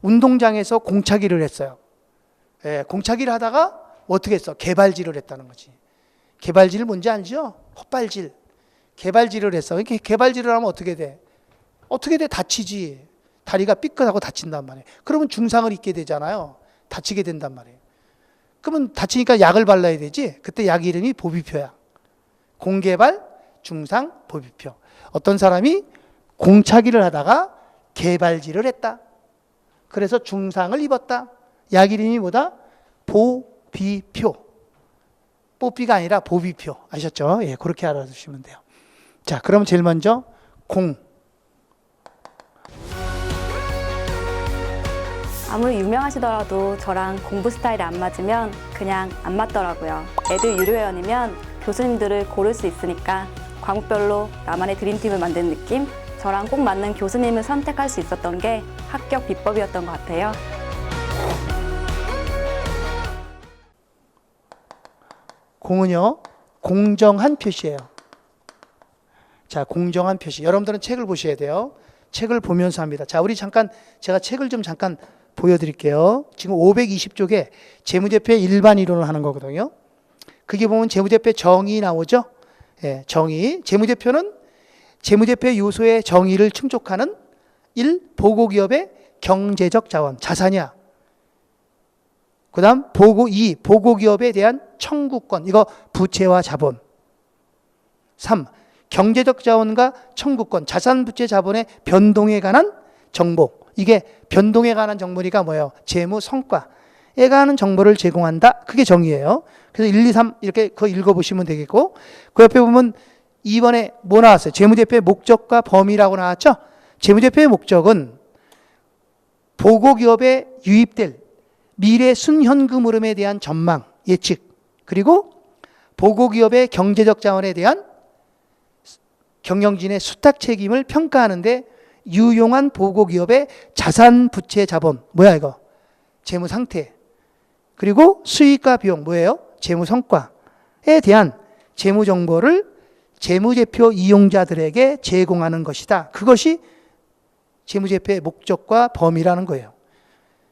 운동장에서 공차기를 했어요. 예, 공차기를 하다가 어떻게 했어? 개발질을 했다는 거지. 개발질 뭔지 알죠? 헛발질. 개발질을 했어. 이렇게 개발질을 하면 어떻게 돼? 다치지. 다리가 삐끗하고 다친단 말이에요. 그러면 중상을 입게 되잖아요. 다치게 된단 말이에요. 그러면 다치니까 약을 발라야 되지. 그때 약 이름이 보비표야. 공개발 중상 보비표. 어떤 사람이 공차기를 하다가 개발질을 했다. 그래서 중상을 입었다. 약 이름이 뭐다? 보비표. 뽀삐가 아니라 보비표. 아셨죠? 예, 그렇게 알아두시면 돼요. 자, 그럼 제일 먼저 아무리 유명하시더라도 저랑 공부 스타일이 안 맞으면 그냥 안 맞더라고요. 애들 유료회원이면 교수님들을 고를 수 있으니까 과목별로 나만의 드림팀을 만든 느낌? 저랑 꼭 맞는 교수님을 선택할 수 있었던 게 합격 비법이었던 것 같아요. 공은요, 공정한 표시예요. 자, 공정한 표시. 여러분들은 책을 보셔야 돼요. 책을 보면서 합니다. 자, 우리 제가 책을 좀 잠깐 보여드릴게요. 지금 520쪽에 재무제표의 일반 이론을 하는 거거든요. 그게 보면 재무제표 정의 나오죠? 예, 정의. 재무제표는 재무제표 요소의 정의를 충족하는 1. 보고기업의 경제적 자원, 자산이야. 그 다음 2. 보고기업에 대한 청구권, 이거 부채와 자본. 3. 경제적 자원과 청구권, 자산, 부채, 자본의 변동에 관한 정보. 이게 변동에 관한 정보니까 뭐예요? 재무 성과에 관한 정보를 제공한다. 그게 정의예요. 그래서 1, 2, 3 이렇게 그거 읽어보시면 되겠고, 그 옆에 보면 2번에 뭐 나왔어요? 재무제표의 목적과 범위라고 나왔죠? 재무제표의 목적은 보고기업에 유입될 미래 순현금 흐름에 대한 전망, 예측, 그리고 보고기업의 경제적 자원에 대한 경영진의 수탁 책임을 평가하는 데 유용한 보고기업의 자산, 부채, 자본, 뭐야 이거? 재무 상태. 그리고 수익과 비용, 뭐예요? 재무 성과에 대한 재무 정보를 재무제표 이용자들에게 제공하는 것이다. 그것이 재무제표의 목적과 범위라는 거예요.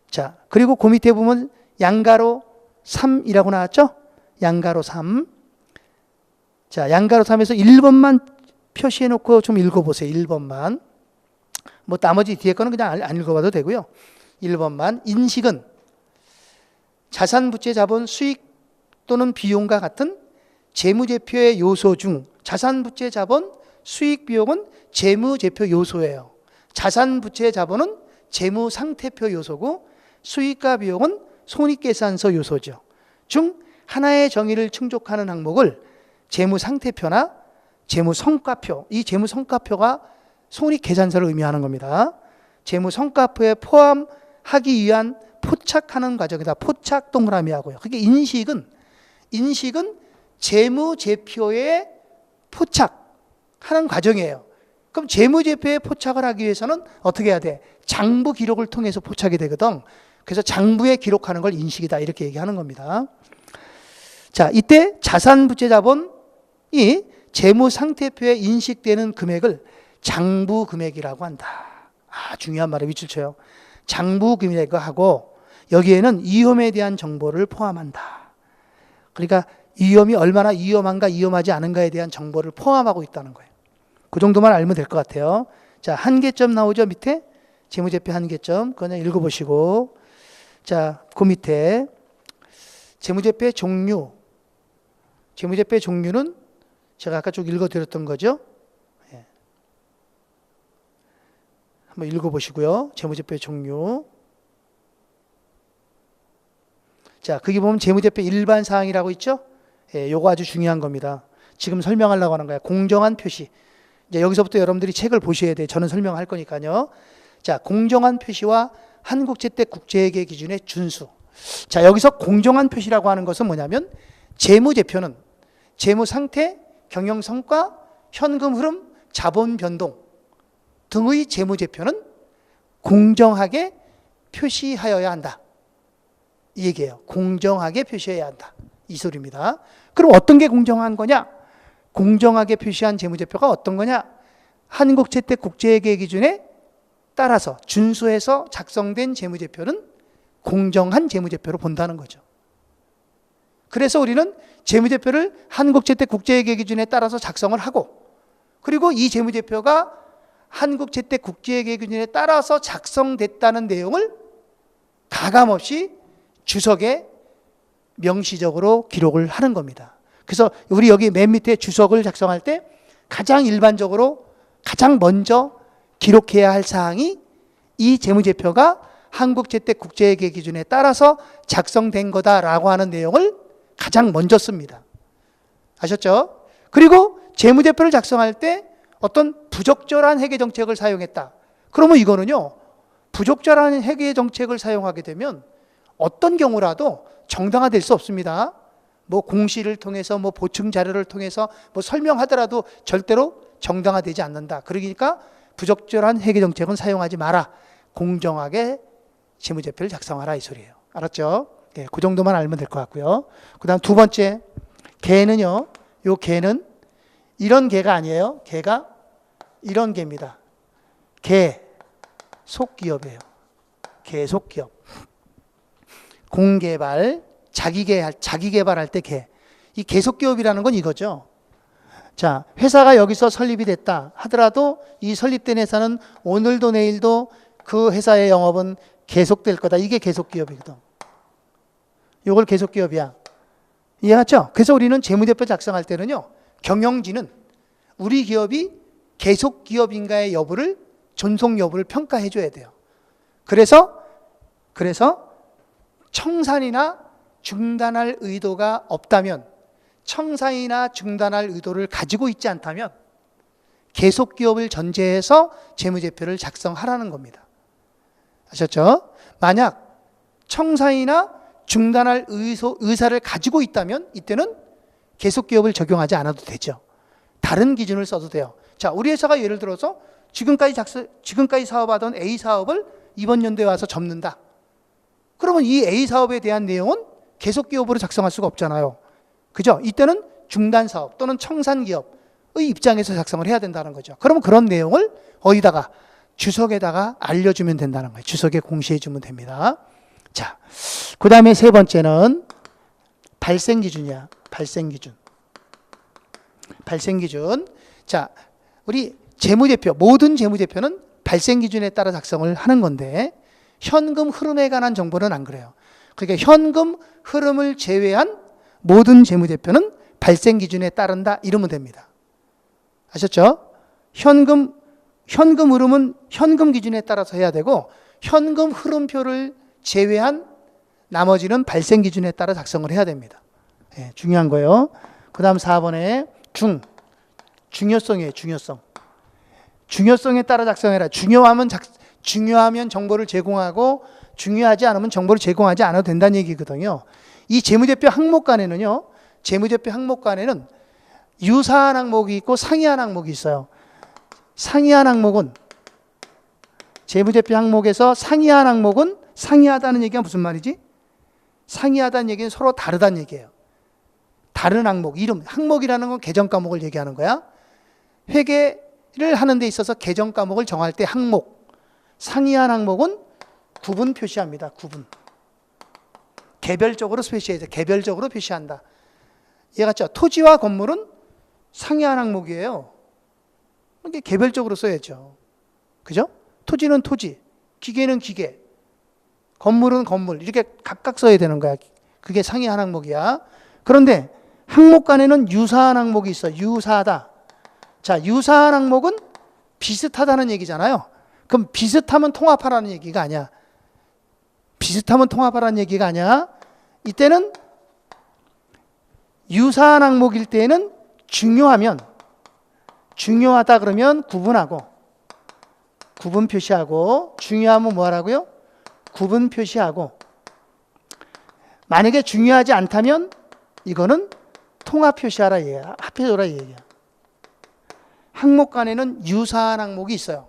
자, 그리고 그 밑에 보면 양가로 3이라고 나왔죠? 양가로 3. 자, 양가로 3에서 1번만 표시해 놓고 좀 읽어보세요. 1번만. 뭐 나머지 뒤에 거는 그냥 안 읽어봐도 되고요. 1번만. 인식은 자산, 부채, 자본, 수익 또는 비용과 같은 재무제표의 요소 중 자산, 부채, 자본, 수익, 비용은 재무제표 요소예요. 자산, 부채, 자본은 재무상태표 요소고 수익과 비용은 손익계산서 요소죠. 중 하나의 정의를 충족하는 항목을 재무상태표나 재무성과표, 이 재무성과표가 손익계산서를 의미하는 겁니다. 재무성과표에 포함하기 위한 포착하는 과정이다. 포착 동그라미하고요. 그게 인식은 재무제표에 포착하는 과정이에요. 그럼 재무제표에 포착을 하기 위해서는 어떻게 해야 돼? 장부 기록을 통해서 포착이 되거든. 그래서 장부에 기록하는 걸 인식이다. 이렇게 얘기하는 겁니다. 자, 이때 자산, 부채, 자본이 재무상태표에 인식되는 금액을 장부금액이라고 한다. 중요한 말에 위치를 쳐요. 장부금액하고 여기에는 위험에 대한 정보를 포함한다. 그러니까 위험이 얼마나 위험한가 위험하지 않은가에 대한 정보를 포함하고 있다는 거예요. 그 정도만 알면 될 것 같아요. 자, 한계점 나오죠? 밑에 재무제표 한계점 그냥 읽어보시고, 자, 그 밑에 재무제표의 종류. 재무제표의 종류는 제가 아까 쭉 읽어드렸던 거죠. 예. 한번 읽어보시고요. 재무제표의 종류. 자, 거기 보면 재무제표 일반 사항이라고 있죠. 예, 요거 아주 중요한 겁니다. 지금 설명하려고 하는 거예요. 공정한 표시. 이제 여기서부터 여러분들이 책을 보셔야 돼요. 저는 설명할 거니까요. 자, 공정한 표시와 한국채택 국제회계 기준의 준수. 자, 여기서 공정한 표시라고 하는 것은 뭐냐면 재무제표는 재무 상태, 경영 성과, 현금 흐름, 자본 변동 등의 재무제표는 공정하게 표시하여야 한다. 이 얘기예요. 공정하게 표시해야 한다. 이 소리입니다. 그럼 어떤 게 공정한 거냐? 공정하게 표시한 재무제표가 어떤 거냐? 한국채택 국제회계 기준에 따라서 준수해서 작성된 재무제표는 공정한 재무제표로 본다는 거죠. 그래서 우리는 재무제표를 한국채택 국제회계 기준에 따라서 작성을 하고, 그리고 이 재무제표가 한국채택 국제회계 기준에 따라서 작성됐다는 내용을 가감없이 주석에 명시적으로 기록을 하는 겁니다. 그래서 우리 여기 맨 밑에 주석을 작성할 때 가장 일반적으로 가장 먼저 기록해야 할 사항이 이 재무제표가 한국채택 국제회계 기준에 따라서 작성된 거다라고 하는 내용을 가장 먼저 씁니다. 아셨죠? 그리고 재무제표를 작성할 때 어떤 부적절한 회계 정책을 사용했다. 그러면 이거는요, 부적절한 회계 정책을 사용하게 되면 어떤 경우라도 정당화될 수 없습니다. 뭐 공시를 통해서 뭐 보충 자료를 통해서 뭐 설명하더라도 절대로 정당화되지 않는다. 그러니까 부적절한 회계 정책은 사용하지 마라. 공정하게 재무제표를 작성하라 이 소리예요. 알았죠? 네, 그 정도만 알면 될 것 같고요. 그 다음 두 번째, 개는요. 요 개는 이런 개가 아니에요. 개가 이런 개입니다. 개, 속기업이에요. 개, 속기업. 공개발, 자기개발할 때 개. 이 개속기업이라는 건 이거죠. 자, 회사가 여기서 설립이 됐다 하더라도 이 설립된 회사는 오늘도 내일도 그 회사의 영업은 계속될 거다. 이게 계속기업이거든. 이걸 계속기업이야. 이해하죠? 그래서 우리는 재무제표 작성할 때는요, 경영진은 우리 기업이 계속기업인가의 여부를, 존속 여부를 평가해 줘야 돼요. 그래서 청산이나 중단할 의도가 없다면, 청산이나 중단할 의도를 가지고 있지 않다면 계속기업을 전제해서 재무제표를 작성하라는 겁니다. 아셨죠? 만약 청산이나 중단할 의사를 가지고 있다면 이때는 계속기업을 적용하지 않아도 되죠. 다른 기준을 써도 돼요. 자, 우리 회사가 예를 들어서 지금까지 사업하던 A 사업을 이번 연도에 와서 접는다. 그러면 이 A 사업에 대한 내용은 계속기업으로 작성할 수가 없잖아요. 그죠? 이때는 중단사업 또는 청산기업의 입장에서 작성을 해야 된다는 거죠. 그러면 그런 내용을 어디다가? 주석에다가 알려주면 된다는 거예요. 주석에 공시해주면 됩니다. 자, 그 다음에 세 번째는 발생기준이야. 발생기준. 자, 우리 재무제표, 모든 재무제표는 발생기준에 따라 작성을 하는 건데 현금 흐름에 관한 정보는 안 그래요. 그러니까 현금 흐름을 제외한 모든 재무제표는 발생기준에 따른다 이러면 됩니다. 아셨죠? 현금 흐름은 현금 기준에 따라서 해야 되고 현금 흐름표를 제외한 나머지는 발생 기준에 따라 작성을 해야 됩니다. 예, 중요한 거예요. 그 다음 4번에 중요성이에요. 중요성에 따라 작성해라. 중요하면 정보를 제공하고 중요하지 않으면 정보를 제공하지 않아도 된다는 얘기거든요. 이 재무제표 항목간에는 유사한 항목이 있고 상이한 항목이 있어요. 상이한 항목은 재무제표 항목에서 상이하다는 얘기가 무슨 말이지? 상이하다는 얘기는 서로 다르다는 얘기예요. 다른 항목, 항목이라는 건 계정 과목을 얘기하는 거야. 회계를 하는 데 있어서 계정 과목을 정할 때 항목, 상이한 항목은 구분 표시합니다. 구분. 개별적으로 표시해야 돼. 개별적으로 표시한다. 이해갔죠? 토지와 건물은 상이한 항목이에요. 이게 개별적으로 써야죠. 그죠? 토지는 토지, 기계는 기계, 건물은 건물, 이렇게 각각 써야 되는 거야. 그게 상이한 항목이야. 그런데 항목 간에는 유사한 항목이 있어. 유사하다. 자, 유사한 항목은 비슷하다는 얘기잖아요. 그럼 비슷하면 통합하라는 얘기가 아니야. 이때는 유사한 항목일 때에는 중요하다 그러면 구분 표시하고, 중요하면 뭐 하라고요? 구분 표시하고, 만약에 중요하지 않다면 이거는 통합 표시하라 얘기야. 합해줘라 얘기야. 항목 간에는 유사한 항목이 있어요.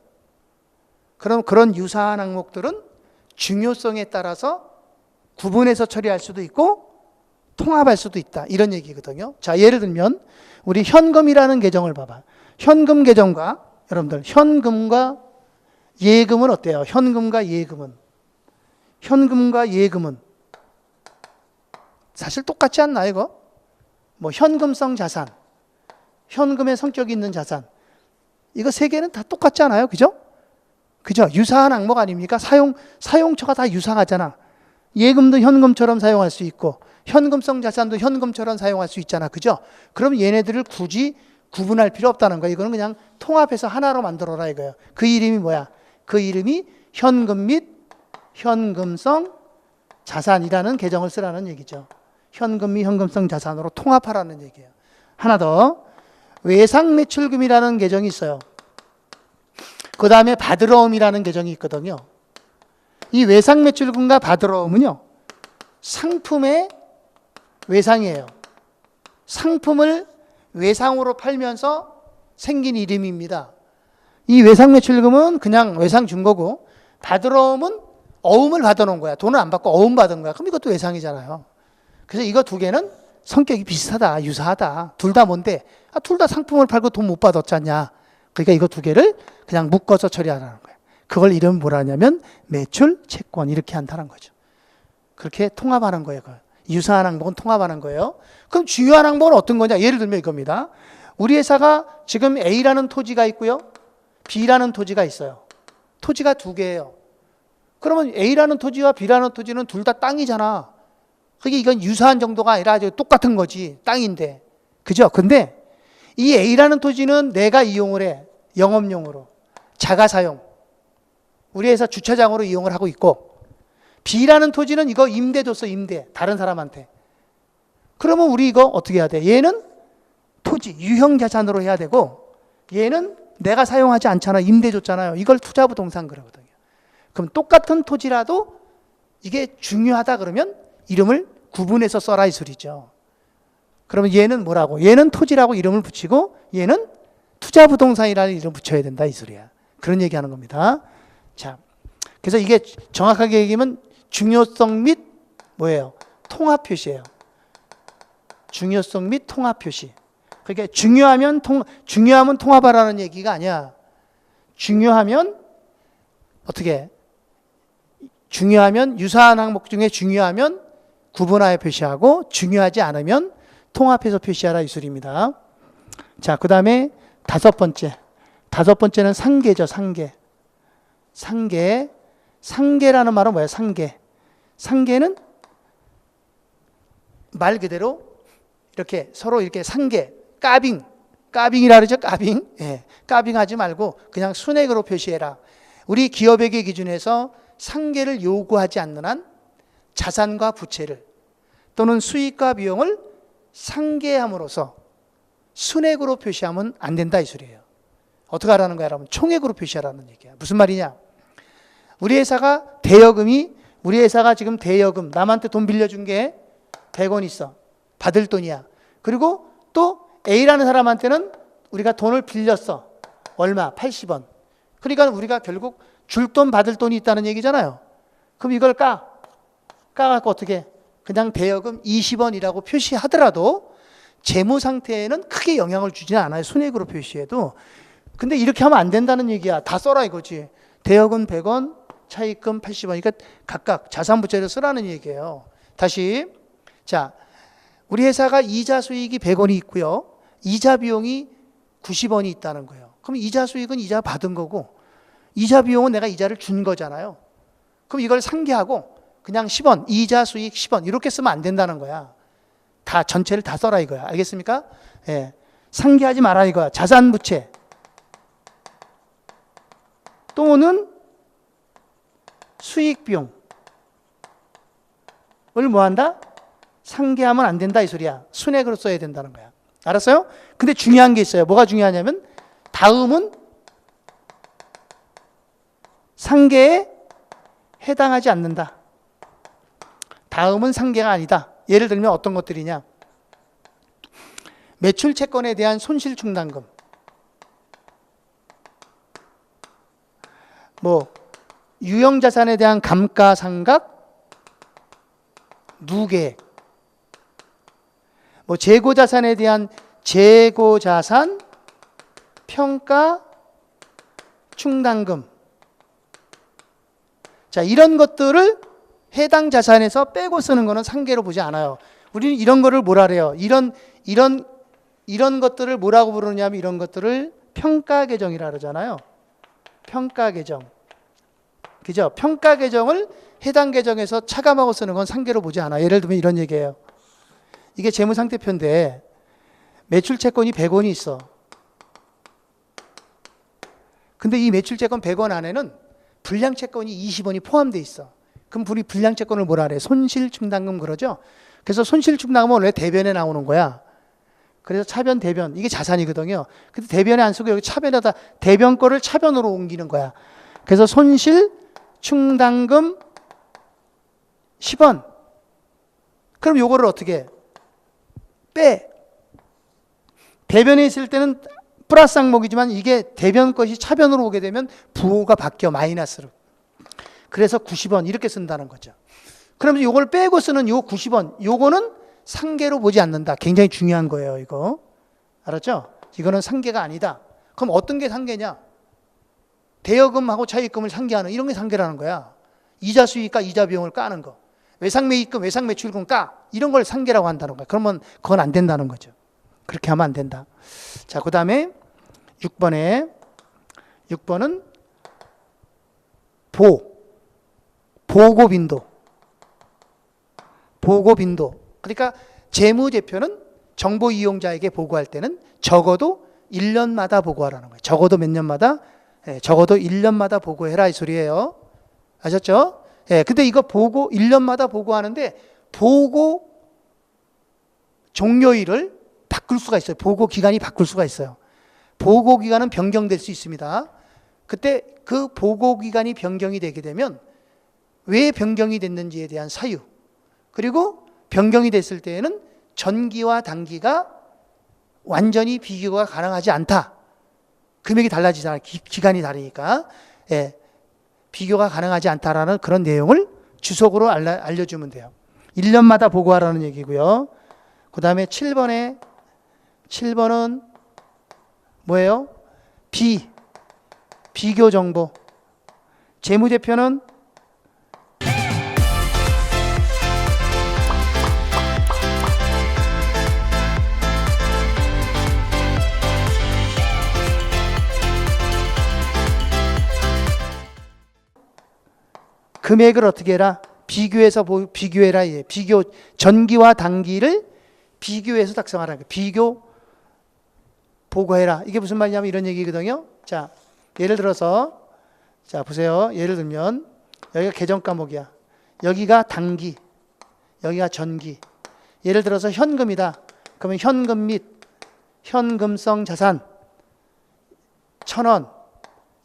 그럼 그런 유사한 항목들은 중요성에 따라서 구분해서 처리할 수도 있고 통합할 수도 있다. 이런 얘기거든요. 자, 예를 들면 우리 현금이라는 계정을 봐봐. 현금 계정과 여러분들 현금과 예금은 어때요? 현금과 예금은 사실 똑같지 않나 이거? 뭐 현금성 자산, 현금의 성격이 있는 자산, 이거 세 개는 다 똑같지 않아요? 그죠? 유사한 항목 아닙니까? 사용처가 다 유사하잖아. 예금도 현금처럼 사용할 수 있고 현금성 자산도 현금처럼 사용할 수 있잖아. 그죠? 그럼 얘네들을 굳이 구분할 필요 없다는 거야. 이거는 그냥 통합해서 하나로 만들어라 이거예요. 그 이름이 뭐야? 그 이름이 현금 및 현금성 자산이라는 계정을 쓰라는 얘기죠. 현금 및 현금성 자산으로 통합하라는 얘기예요. 하나 더, 외상매출금이라는 계정이 있어요. 그 다음에 받으러움이라는 계정이 있거든요. 이 외상매출금과 받으러움은요, 상품의 외상이에요. 상품을 외상으로 팔면서 생긴 이름입니다. 이 외상매출금은 그냥 외상 준 거고, 받으러움은 어음을 받아놓은 거야. 돈을 안 받고 어음 받은 거야. 그럼 이것도 외상이잖아요. 그래서 이거 두 개는 성격이 비슷하다, 유사하다. 둘 다 뭔데? 둘 다 상품을 팔고 돈 못 받았잖냐. 그러니까 이거 두 개를 그냥 묶어서 처리하라는 거예요. 그걸 이름 뭐라 하냐면 매출, 채권 이렇게 한다는 거죠. 그렇게 통합하는 거예요. 유사한 항목은 통합하는 거예요. 그럼 중요한 항목은 어떤 거냐? 예를 들면 이겁니다. 우리 회사가 지금 A라는 토지가 있고요. B라는 토지가 있어요. 토지가 두 개예요. 그러면 A라는 토지와 B라는 토지는 둘 다 땅이잖아. 그게 이건 유사한 정도가 아니라 아주 똑같은 거지. 땅인데. 그죠? 근데 이 A라는 토지는 내가 이용을 해. 영업용으로. 자가 사용. 우리 회사 주차장으로 이용을 하고 있고, B라는 토지는 이거 임대 줬어, 임대. 다른 사람한테. 그러면 우리 이거 어떻게 해야 돼? 얘는 토지, 유형 자산으로 해야 되고, 얘는 내가 사용하지 않잖아. 임대 줬잖아요. 이걸 투자부동산 그러거든요. 그럼 똑같은 토지라도 이게 중요하다 그러면 이름을 구분해서 써라 이 소리죠. 그러면 얘는 뭐라고? 얘는 토지라고 이름을 붙이고 얘는 투자부동산이라는 이름을 붙여야 된다 이 소리야. 그런 얘기하는 겁니다. 자, 그래서 이게 정확하게 얘기하면 중요성 및 뭐예요? 통합 표시예요. 중요성 및 통합 표시. 그러니까 중요하면 통합하라는 얘기가 아니야. 중요하면 어떻게? 중요하면 유사한 항목 중에 중요하면 구분하여 표시하고 중요하지 않으면 통합해서 표시하라 이 소리입니다. 자, 그 다음에 다섯 번째는 상계죠. 상계라는 말은 뭐예요? 상계는 말 그대로 이렇게 서로 이렇게 까빙이라 그러죠. 까빙. 예, 까빙하지 말고 그냥 순액으로 표시해라. 우리 기업회계 기준에서 상계를 요구하지 않는 한 자산과 부채를 또는 수익과 비용을 상계함으로써 순액으로 표시하면 안 된다 이 소리예요. 어떻게 하라는 거야? 여러분, 총액으로 표시하라는 얘기야. 무슨 말이냐? 우리 회사가 지금 대여금 남한테 돈 빌려준 게 100원 있어. 받을 돈이야. 그리고 또 A라는 사람한테는 우리가 돈을 빌렸어. 얼마? 80원. 그러니까 우리가 결국 줄 돈 받을 돈이 있다는 얘기잖아요. 그럼 이걸 까갖고 어떻게? 그냥 대여금 20원이라고 표시하더라도 재무 상태에는 크게 영향을 주지는 않아요. 순액으로 표시해도. 근데 이렇게 하면 안 된다는 얘기야. 다 써라 이거지. 대여금 100원, 차입금 80원. 그러니까 각각 자산부채를 쓰라는 얘기예요. 다시. 자, 우리 회사가 이자 수익이 100원이 있고요. 이자 비용이 90원이 있다는 거예요. 그럼 이자 수익은 이자 받은 거고 이자 비용은 내가 이자를 준 거잖아요. 그럼 이걸 상계하고 그냥 10원, 이자 수익 10원 이렇게 쓰면 안 된다는 거야. 다 전체를 다 써라 이거야. 알겠습니까? 예. 상계하지 마라 이거야. 자산부채 또는 수익비용을 뭐 한다? 상계하면 안 된다 이 소리야. 순액으로 써야 된다는 거야. 알았어요? 근데 중요한 게 있어요. 뭐가 중요하냐면 다음은 상계에 해당하지 않는다. 다음은 상계가 아니다. 예를 들면 어떤 것들이냐? 매출 채권에 대한 손실 충당금, 유형 자산에 대한 감가상각, 누계획, 재고 자산에 대한 재고 자산 평가 충당금. 자, 이런 것들을 해당 자산에서 빼고 쓰는 거는 상계로 보지 않아요. 우리는 이런 거를 뭐라 그래요? 이런 것들을 뭐라고 부르냐면 이런 것들을 평가 계정이라 그러잖아요. 평가 계정. 그죠? 평가 계정을 해당 계정에서 차감하고 쓰는 건 상계로 보지 않아. 예를 들면 이런 얘기예요. 이게 재무상태표인데 매출 채권이 100원이 있어. 근데 이 매출 채권 100원 안에는 불량 채권이 20원이 포함되어 있어. 그럼 우리 불량 채권을 뭐라 그래? 손실 충당금 그러죠? 그래서 손실 충당금은 원래 대변에 나오는 거야. 그래서 차변, 대변. 이게 자산이거든요. 근데 대변에 안 쓰고 여기 차변에다 대변 거를 차변으로 옮기는 거야. 그래서 손실 충당금 10원. 그럼 요거를 어떻게 해? 빼. 대변에 있을 때는 플러스 항목이지만 이게 대변 것이 차변으로 오게 되면 부호가 바뀌어 마이너스로. 그래서 90원 이렇게 쓴다는 거죠. 그러면 이걸 빼고 쓰는 요 90원, 요거는 상계로 보지 않는다. 굉장히 중요한 거예요, 이거. 알았죠? 이거는 상계가 아니다. 그럼 어떤 게 상계냐? 대여금하고 차입금을 상계하는 이런 게 상계라는 거야. 이자 수익과 이자 비용을 까는 거. 외상 매입금, 외상 매출금 까. 이런 걸 상계라고 한다는 거야. 그러면 그건 안 된다는 거죠. 그렇게 하면 안 된다. 자, 그 다음에 6번은 보고 빈도. 그러니까 재무제표는 정보 이용자에게 보고할 때는 적어도 1년마다 보고하라는 거예요. 적어도 몇 년마다? 적어도 1년마다 보고해라 이 소리예요. 아셨죠? 근데 이거 1년마다 보고하는데 보고 종료일을 바꿀 수가 있어요. 보고 기간이 바꿀 수가 있어요. 보고 기간은 변경될 수 있습니다. 그때 그 보고 기간이 변경이 되게 되면 왜 변경이 됐는지에 대한 사유, 그리고 변경이 됐을 때에는 전기와 단기가 완전히 비교가 가능하지 않다. 금액이 달라지잖아요. 기간이 다르니까. 비교가 가능하지 않다라는 그런 내용을 주석으로 알려주면 돼요. 1년마다 보고하라는 얘기고요. 그 다음에 7번은 뭐예요? 비교 정보. 재무제표는 금액을 어떻게 해라? 비교해라. 전기와 단기를 비교해서 작성하라. 비교 보고해라. 이게 무슨 말이냐면 이런 얘기거든요. 자, 예를 들어서, 자, 보세요. 예를 들면, 여기가 계정 과목이야. 여기가 단기, 여기가 전기. 예를 들어서 현금이다. 그러면 현금 및 현금성 자산 1,000원,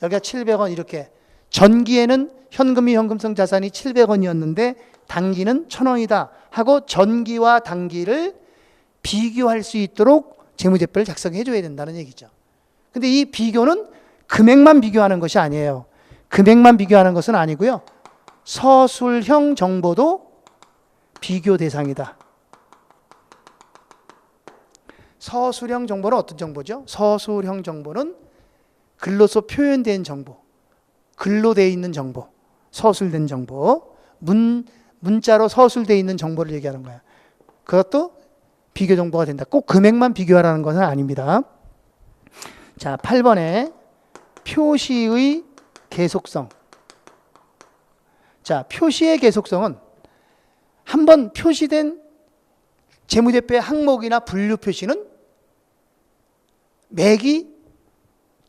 여기가 700원 이렇게. 전기에는 현금이 현금성 자산이 700원이었는데 단기는 1,000원이다 하고 전기와 단기를 비교할 수 있도록 재무제표를 작성해 줘야 된다는 얘기죠. 근데 이 비교는 금액만 비교하는 것이 아니에요. 금액만 비교하는 것은 아니고요. 서술형 정보도 비교 대상이다. 서술형 정보는 어떤 정보죠? 서술형 정보는 글로서 표현된 정보, 글로 되어 있는 정보, 서술된 정보, 문자로 서술되어 있는 정보를 얘기하는 거야. 그것도 비교 정보가 된다. 꼭 금액만 비교하라는 것은 아닙니다. 자, 8번에 표시의 계속성. 자, 표시의 계속성은 한번 표시된 재무제표의 항목이나 분류 표시는 매기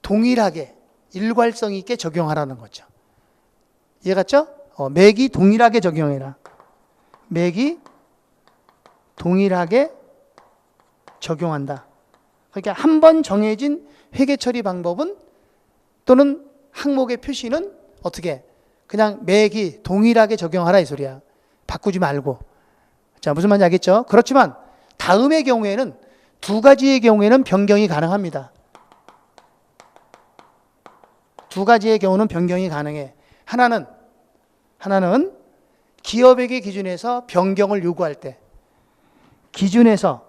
동일하게 일괄성 있게 적용하라는 거죠. 이해갔죠? 매기 동일하게 적용해라. 매기 동일하게 적용한다. 그러니까 한 번 정해진 회계 처리 방법은 또는 항목의 표시는 어떻게? 그냥 매기 동일하게 적용하라 이 소리야. 바꾸지 말고. 자, 무슨 말인지 알겠죠? 그렇지만 다음의 경우에는 두 가지의 경우에는 변경이 가능합니다. 두 가지의 경우는 변경이 가능해. 하나는 기업에게 기준에서 변경을 요구할 때, 기준에서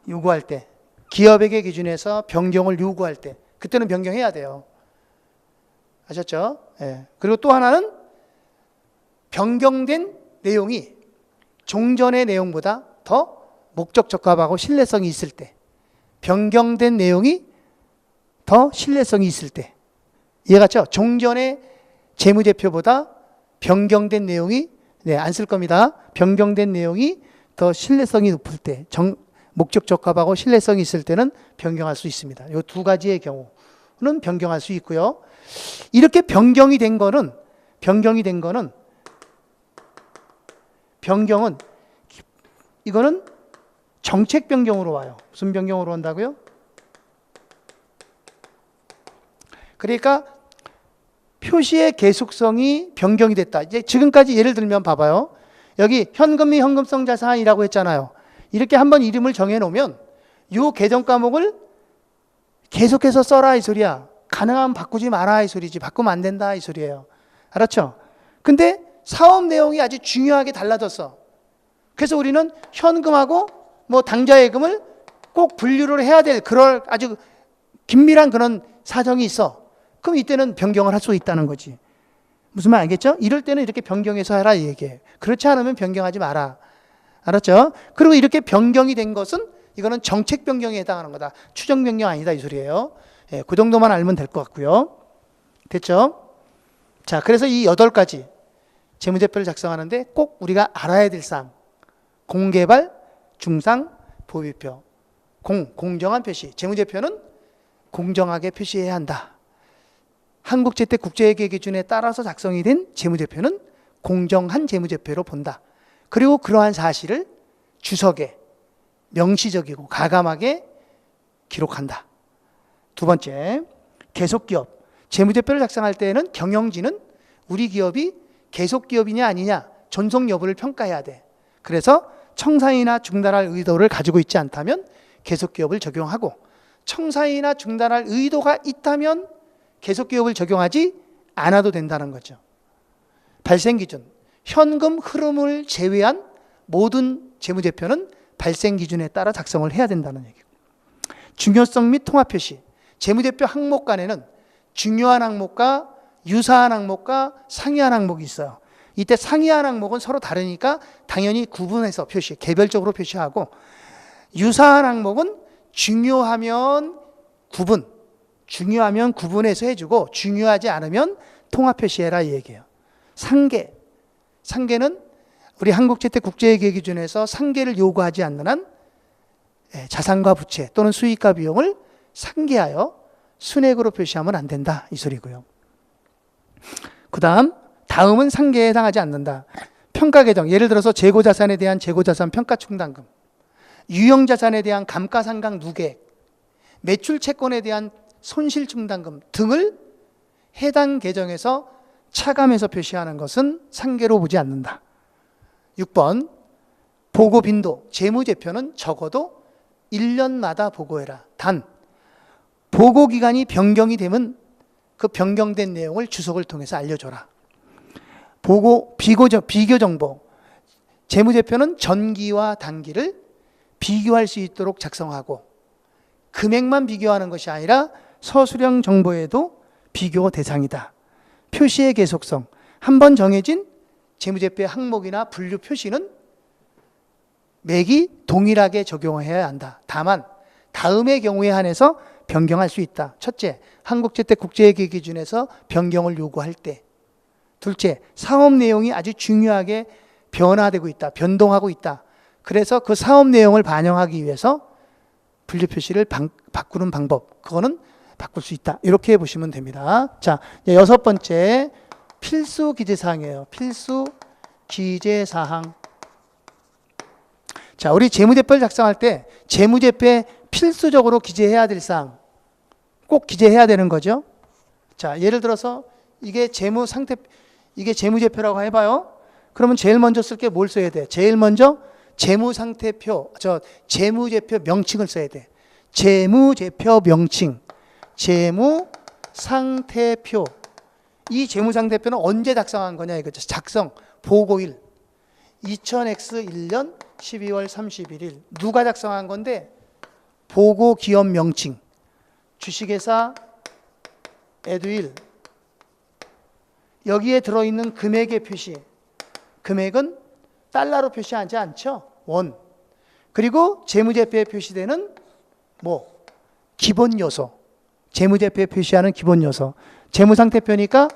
요구할 때, 기업에게 기준에서 변경을 요구할 때, 그때는 변경해야 돼요. 아셨죠? 예. 그리고 또 하나는 변경된 내용이 종전의 내용보다 더 목적 적합하고 신뢰성이 있을 때, 변경된 내용이 더 신뢰성이 있을 때, 이해갔죠? 종전의 재무제표보다 변경된 내용이, 안 쓸 겁니다. 변경된 내용이 더 신뢰성이 높을 때, 목적 적합하고 신뢰성이 있을 때는 변경할 수 있습니다. 이 두 가지의 경우는 변경할 수 있고요. 이렇게 변경이 된 거는 이거는 정책 변경으로 와요. 무슨 변경으로 온다고요? 그러니까 표시의 계속성이 변경이 됐다. 이제 지금까지 예를 들면 봐봐요. 여기 현금이 현금성 자산이라고 했잖아요. 이렇게 한번 이름을 정해놓으면 이 계정 과목을 계속해서 써라 이 소리야. 가능하면 바꾸지 마라 이 소리지. 바꾸면 안 된다 이 소리예요. 알았죠? 근데 사업 내용이 아주 중요하게 달라졌어. 그래서 우리는 현금하고 뭐 당좌예금을 꼭 분류를 해야 될 그럴 아주 긴밀한 그런 사정이 있어. 그럼 이때는 변경을 할 수 있다는 거지. 무슨 말 알겠죠? 이럴 때는 이렇게 변경해서 해라 이 얘기예요. 그렇지 않으면 변경하지 마라. 알았죠? 그리고 이렇게 변경이 된 것은 이거는 정책 변경에 해당하는 거다. 추정 변경 아니다 이 소리예요. 예, 그 정도만 알면 될 것 같고요. 됐죠? 자, 그래서 이 8가지 재무제표를 작성하는데 꼭 우리가 알아야 될 사항. 공개발, 중상, 보비표. 공정한 표시. 재무제표는 공정하게 표시해야 한다. 한국제때 국제회계 기준에 따라서 작성이 된 재무제표는 공정한 재무제표로 본다. 그리고 그러한 사실을 주석에 명시적이고 가감하게 기록한다. 두 번째, 계속기업. 재무제표를 작성할 때에는 경영진은 우리 기업이 계속기업이냐 아니냐 존속 여부를 평가해야 돼. 그래서 청산이나 중단할 의도를 가지고 있지 않다면 계속기업을 적용하고, 청산이나 중단할 의도가 있다면 계속기업을 적용하지 않아도 된다는 거죠. 발생기준. 현금 흐름을 제외한 모든 재무제표는 발생기준에 따라 작성을 해야 된다는 얘기고. 중요성 및 통합표시. 재무제표 항목 간에는 중요한 항목과 유사한 항목과 상이한 항목이 있어요. 이때 상이한 항목은 서로 다르니까 당연히 구분해서 표시, 개별적으로 표시하고, 유사한 항목은 중요하면 구분해서 해주고 중요하지 않으면 통합 표시해라 이 얘기예요. 상계는 우리 한국재택국제회계 기준에서 상계를 요구하지 않는 한 자산과 부채 또는 수익과 비용을 상계하여 순액으로 표시하면 안 된다 이 소리고요. 다음은 상계에 해당하지 않는다. 평가계정, 예를 들어서 재고자산에 대한 재고자산 평가충당금, 유형자산에 대한 감가상각 누계, 매출채권에 대한 손실충당금 등을 해당 계정에서 차감해서 표시하는 것은 상계로 보지 않는다. 6번, 보고 빈도, 재무제표는 적어도 1년마다 보고해라. 단, 보고기간이 변경이 되면 그 변경된 내용을 주석을 통해서 알려줘라. 비교정보, 재무제표는 전기와 단기를 비교할 수 있도록 작성하고, 금액만 비교하는 것이 아니라 서술형 정보에도 비교 대상이다. 표시의 계속성, 한번 정해진 재무제표의 항목이나 분류 표시는 매기 동일하게 적용해야 한다. 다만 다음의 경우에 한해서 변경할 수 있다. 첫째, 한국재택국제회계 기준에서 변경을 요구할 때. 둘째, 사업 내용이 아주 중요하게 변화되고 있다. 변동하고 있다. 그래서 그 사업 내용을 반영하기 위해서 분류 표시를 바꾸는 방법, 그거는 바꿀 수 있다. 이렇게 보시면 됩니다. 자, 6번째 필수 기재사항이에요. 필수 기재사항. 자, 우리 재무제표를 작성할 때 재무제표에 필수적으로 기재해야 될 사항, 꼭 기재해야 되는 거죠. 자, 예를 들어서 이게 재무제표라고 해봐요. 그러면 제일 먼저 쓸 게 뭘 써야 돼? 제일 먼저 재무상태표, 재무제표 명칭을 써야 돼. 재무제표 명칭, 재무상태표. 이 재무상태표는 언제 작성한 거냐 이거죠. 작성, 보고일. 2000X 1년 12월 31일. 누가 작성한 건데? 보고기업 명칭. 주식회사 에듀윌. 여기에 들어있는 금액의 표시. 금액은 달러로 표시하지 않죠. 원. 그리고 재무제표에 표시되는 기본 요소. 재무제표에 표시하는 기본 요소. 재무상태표니까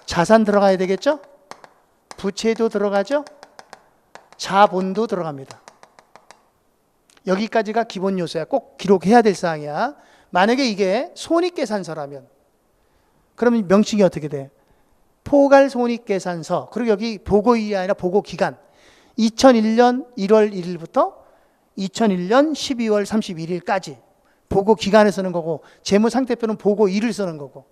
자산 들어가야 되겠죠? 부채도 들어가죠? 자본도 들어갑니다. 여기까지가 기본 요소야. 꼭 기록해야 될 사항이야. 만약에 이게 손익계산서라면 그러면 명칭이 어떻게 돼? 포괄손익계산서. 그리고 여기 보고일이 아니라 보고기간. 2001년 1월 1일부터 2001년 12월 31일까지 보고기간을 쓰는 거고, 재무상태표는 보고일을 쓰는 거고,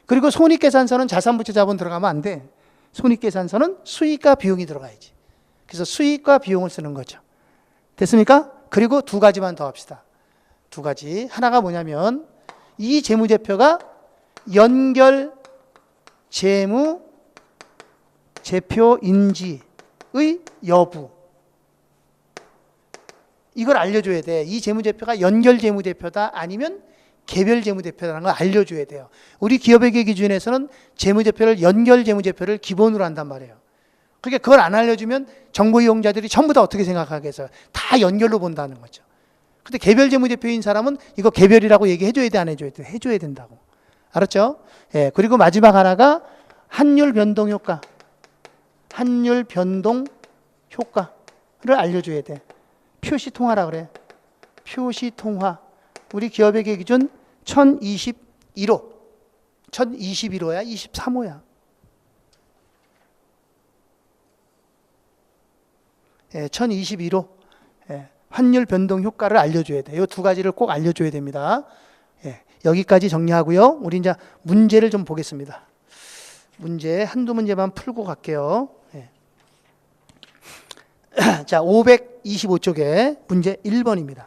그리고 손익계산서는 자산부채 자본 들어가면 안 돼. 손익계산서는 수익과 비용이 들어가야지. 그래서 수익과 비용을 쓰는 거죠. 됐습니까? 그리고 두 가지만 더 합시다. 두 가지. 하나가 뭐냐면 이 재무제표가 연결 재무제표 인지의 여부. 이걸 알려줘야 돼. 이 재무제표가 연결 재무제표다 아니면 개별 재무제표라는 걸 알려줘야 돼요. 우리 기업회계 기준에서는 재무제표를 연결 재무제표를 기본으로 한단 말이에요. 그러니까 그걸 안 알려주면 정보 이용자들이 전부 다 어떻게 생각하겠어요? 다 연결로 본다는 거죠. 근데 개별 재무제표인 사람은 이거 개별이라고 얘기해줘야 돼, 안 해줘야 돼? 해줘야 된다고. 알았죠? 예, 그리고 마지막 하나가 환율 변동 효과. 환율 변동 효과를 알려줘야 돼. 표시 통화라 그래. 표시 통화. 우리 기업회계 기준 1021호. 1021호야? 23호야? 예, 1021호. 예, 환율 변동 효과를 알려줘야 돼. 이 두 가지를 꼭 알려줘야 됩니다. 예, 여기까지 정리하고요. 우리 이제 문제를 좀 보겠습니다. 문제 한두 문제만 풀고 갈게요. 예. 자, 525쪽에 문제 1번입니다.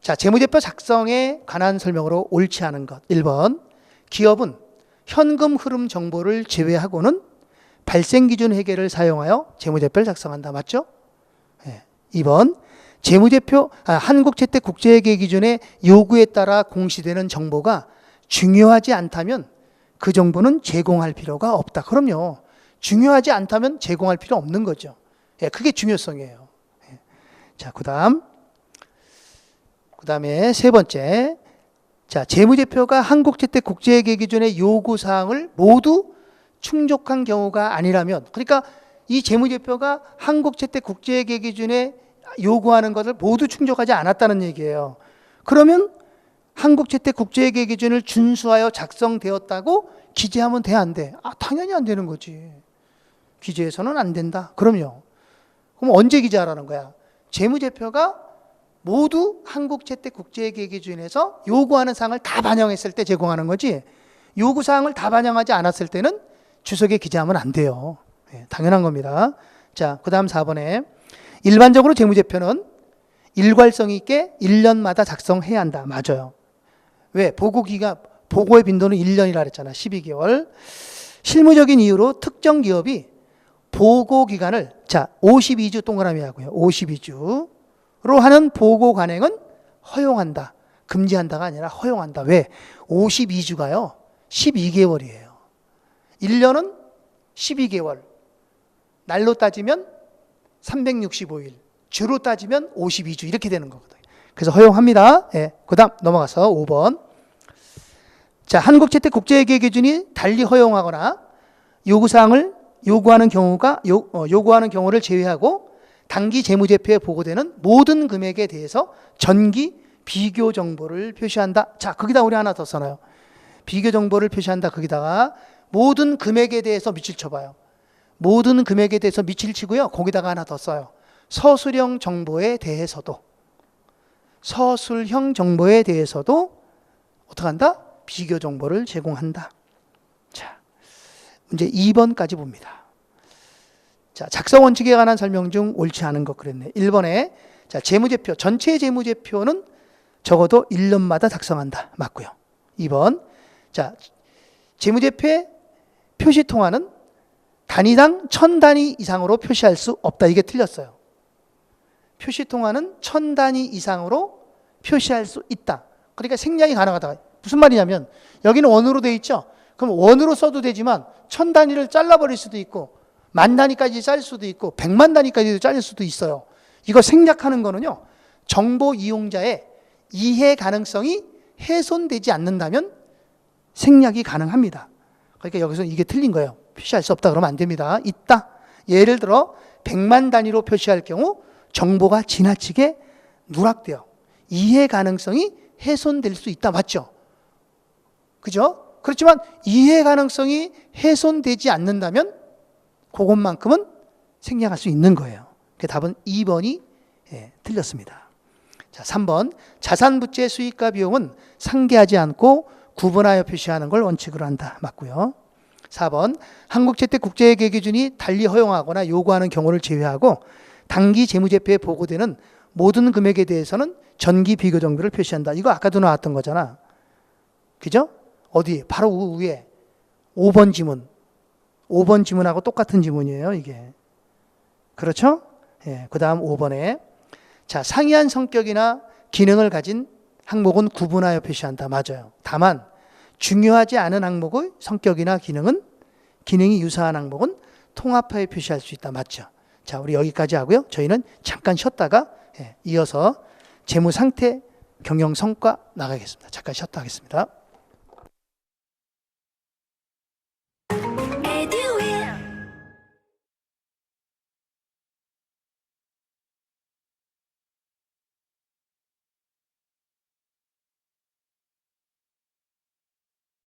자, 재무제표 작성에 관한 설명으로 옳지 않은 것. 1번. 기업은 현금 흐름 정보를 제외하고는 발생 기준 회계를 사용하여 재무제표를 작성한다. 맞죠? 예. 2번. 한국채택 국제회계 기준의 요구에 따라 공시되는 정보가 중요하지 않다면 그 정보는 제공할 필요가 없다. 그럼요. 중요하지 않다면 제공할 필요 없는 거죠. 예, 그게 중요성이에요. 예. 자, 그다음에 세 번째. 자, 재무제표가 한국채택 국제회계 기준의 요구사항을 모두 충족한 경우가 아니라면, 그러니까 이 재무제표가 한국채택 국제회계 기준에 요구하는 것을 모두 충족하지 않았다는 얘기예요. 그러면 한국채택 국제회계 기준을 준수하여 작성되었다고 기재하면 돼, 안 돼? 당연히 안 되는 거지. 기재해서는 안 된다. 그럼요. 그럼 언제 기재하라는 거야? 재무제표가 모두 한국채택 국제회계 기준에서 요구하는 사항을 다 반영했을 때 제공하는 거지, 요구사항을 다 반영하지 않았을 때는 주석에 기재하면 안 돼요. 네, 당연한 겁니다. 자, 그 다음 4번에 일반적으로 재무제표는 일괄성 있게 1년마다 작성해야 한다. 맞아요. 왜? 보고의 빈도는 1년이라 그랬잖아. 12개월. 실무적인 이유로 특정 기업이 보고 기간을 52주 동그라미 하고요. 52주로 하는 보고 관행은 허용한다. 금지한다가 아니라 허용한다. 왜? 52주가요. 12개월이에요. 1년은 12개월. 날로 따지면 365일. 주로 따지면 52주. 이렇게 되는 거거든요. 그래서 허용합니다. 예. 그 다음 넘어가서 5번. 자, 한국채택 국제회계 기준이 달리 허용하거나 요구사항을 요구하는 경우를 제외하고 당기 재무제표에 보고되는 모든 금액에 대해서 전기 비교 정보를 표시한다. 자, 거기다 우리 하나 더 써놔요. 비교 정보를 표시한다. 거기다가 모든 금액에 대해서 밑줄 쳐봐요. 모든 금액에 대해서 밑줄 치고요. 거기다가 하나 더 써요. 서술형 정보에 대해서도 어떻게 한다? 비교 정보를 제공한다. 자, 문제 2번까지 봅니다. 자, 작성 원칙에 관한 설명 중 옳지 않은 것 그랬네. 1번에 자, 재무제표, 전체 재무제표는 적어도 1년마다 작성한다. 맞고요. 2번. 자, 재무제표의 표시 통화는 단위당 1000단위 이상으로 표시할 수 없다. 이게 틀렸어요. 표시 통화는 1000단위 이상으로 표시할 수 있다. 그러니까 생략이 가능하다. 무슨 말이냐면 여기는 원으로 돼 있죠. 그럼 원으로 써도 되지만 1000단위를 잘라버릴 수도 있고 10,000단위까지 잘릴 수도 있고 1,000,000단위까지도 잘릴 수도 있어요. 이거 생략하는 거는요. 정보 이용자의 이해 가능성이 훼손되지 않는다면 생략이 가능합니다. 그러니까 여기서 이게 틀린 거예요. 표시할 수 없다 그러면 안 됩니다. 있다. 예를 들어 100만 단위로 표시할 경우 정보가 지나치게 누락돼요. 이해 가능성이 훼손될 수 있다. 맞죠? 그죠? 그렇지만 이해 가능성이 훼손되지 않는다면 그것만큼은 생략할 수 있는 거예요. 그 답은 2번이 틀렸습니다. 자, 3번. 자산 부채 수익과 비용은 상계하지 않고 구분하여 표시하는 걸 원칙으로 한다. 맞고요. 4번. 한국채택 국제회계 기준이 달리 허용하거나 요구하는 경우를 제외하고 당기 재무제표에 보고되는 모든 금액에 대해서는 전기 비교 정보를 표시한다. 이거 아까도 나왔던 거잖아. 그죠? 어디? 바로 위에 5번 지문. 5번 지문하고 똑같은 지문이에요, 이게. 그렇죠? 예, 그 다음 5번에 자, 상이한 성격이나 기능을 가진 항목은 구분하여 표시한다. 맞아요. 다만 중요하지 않은 항목의 성격이나 기능이 유사한 항목은 통합하여 표시할 수 있다. 맞죠? 자, 우리 여기까지 하고요. 저희는 잠깐 쉬었다가 이어서 재무 상태, 경영 성과 나가겠습니다. 잠깐 쉬었다 하겠습니다.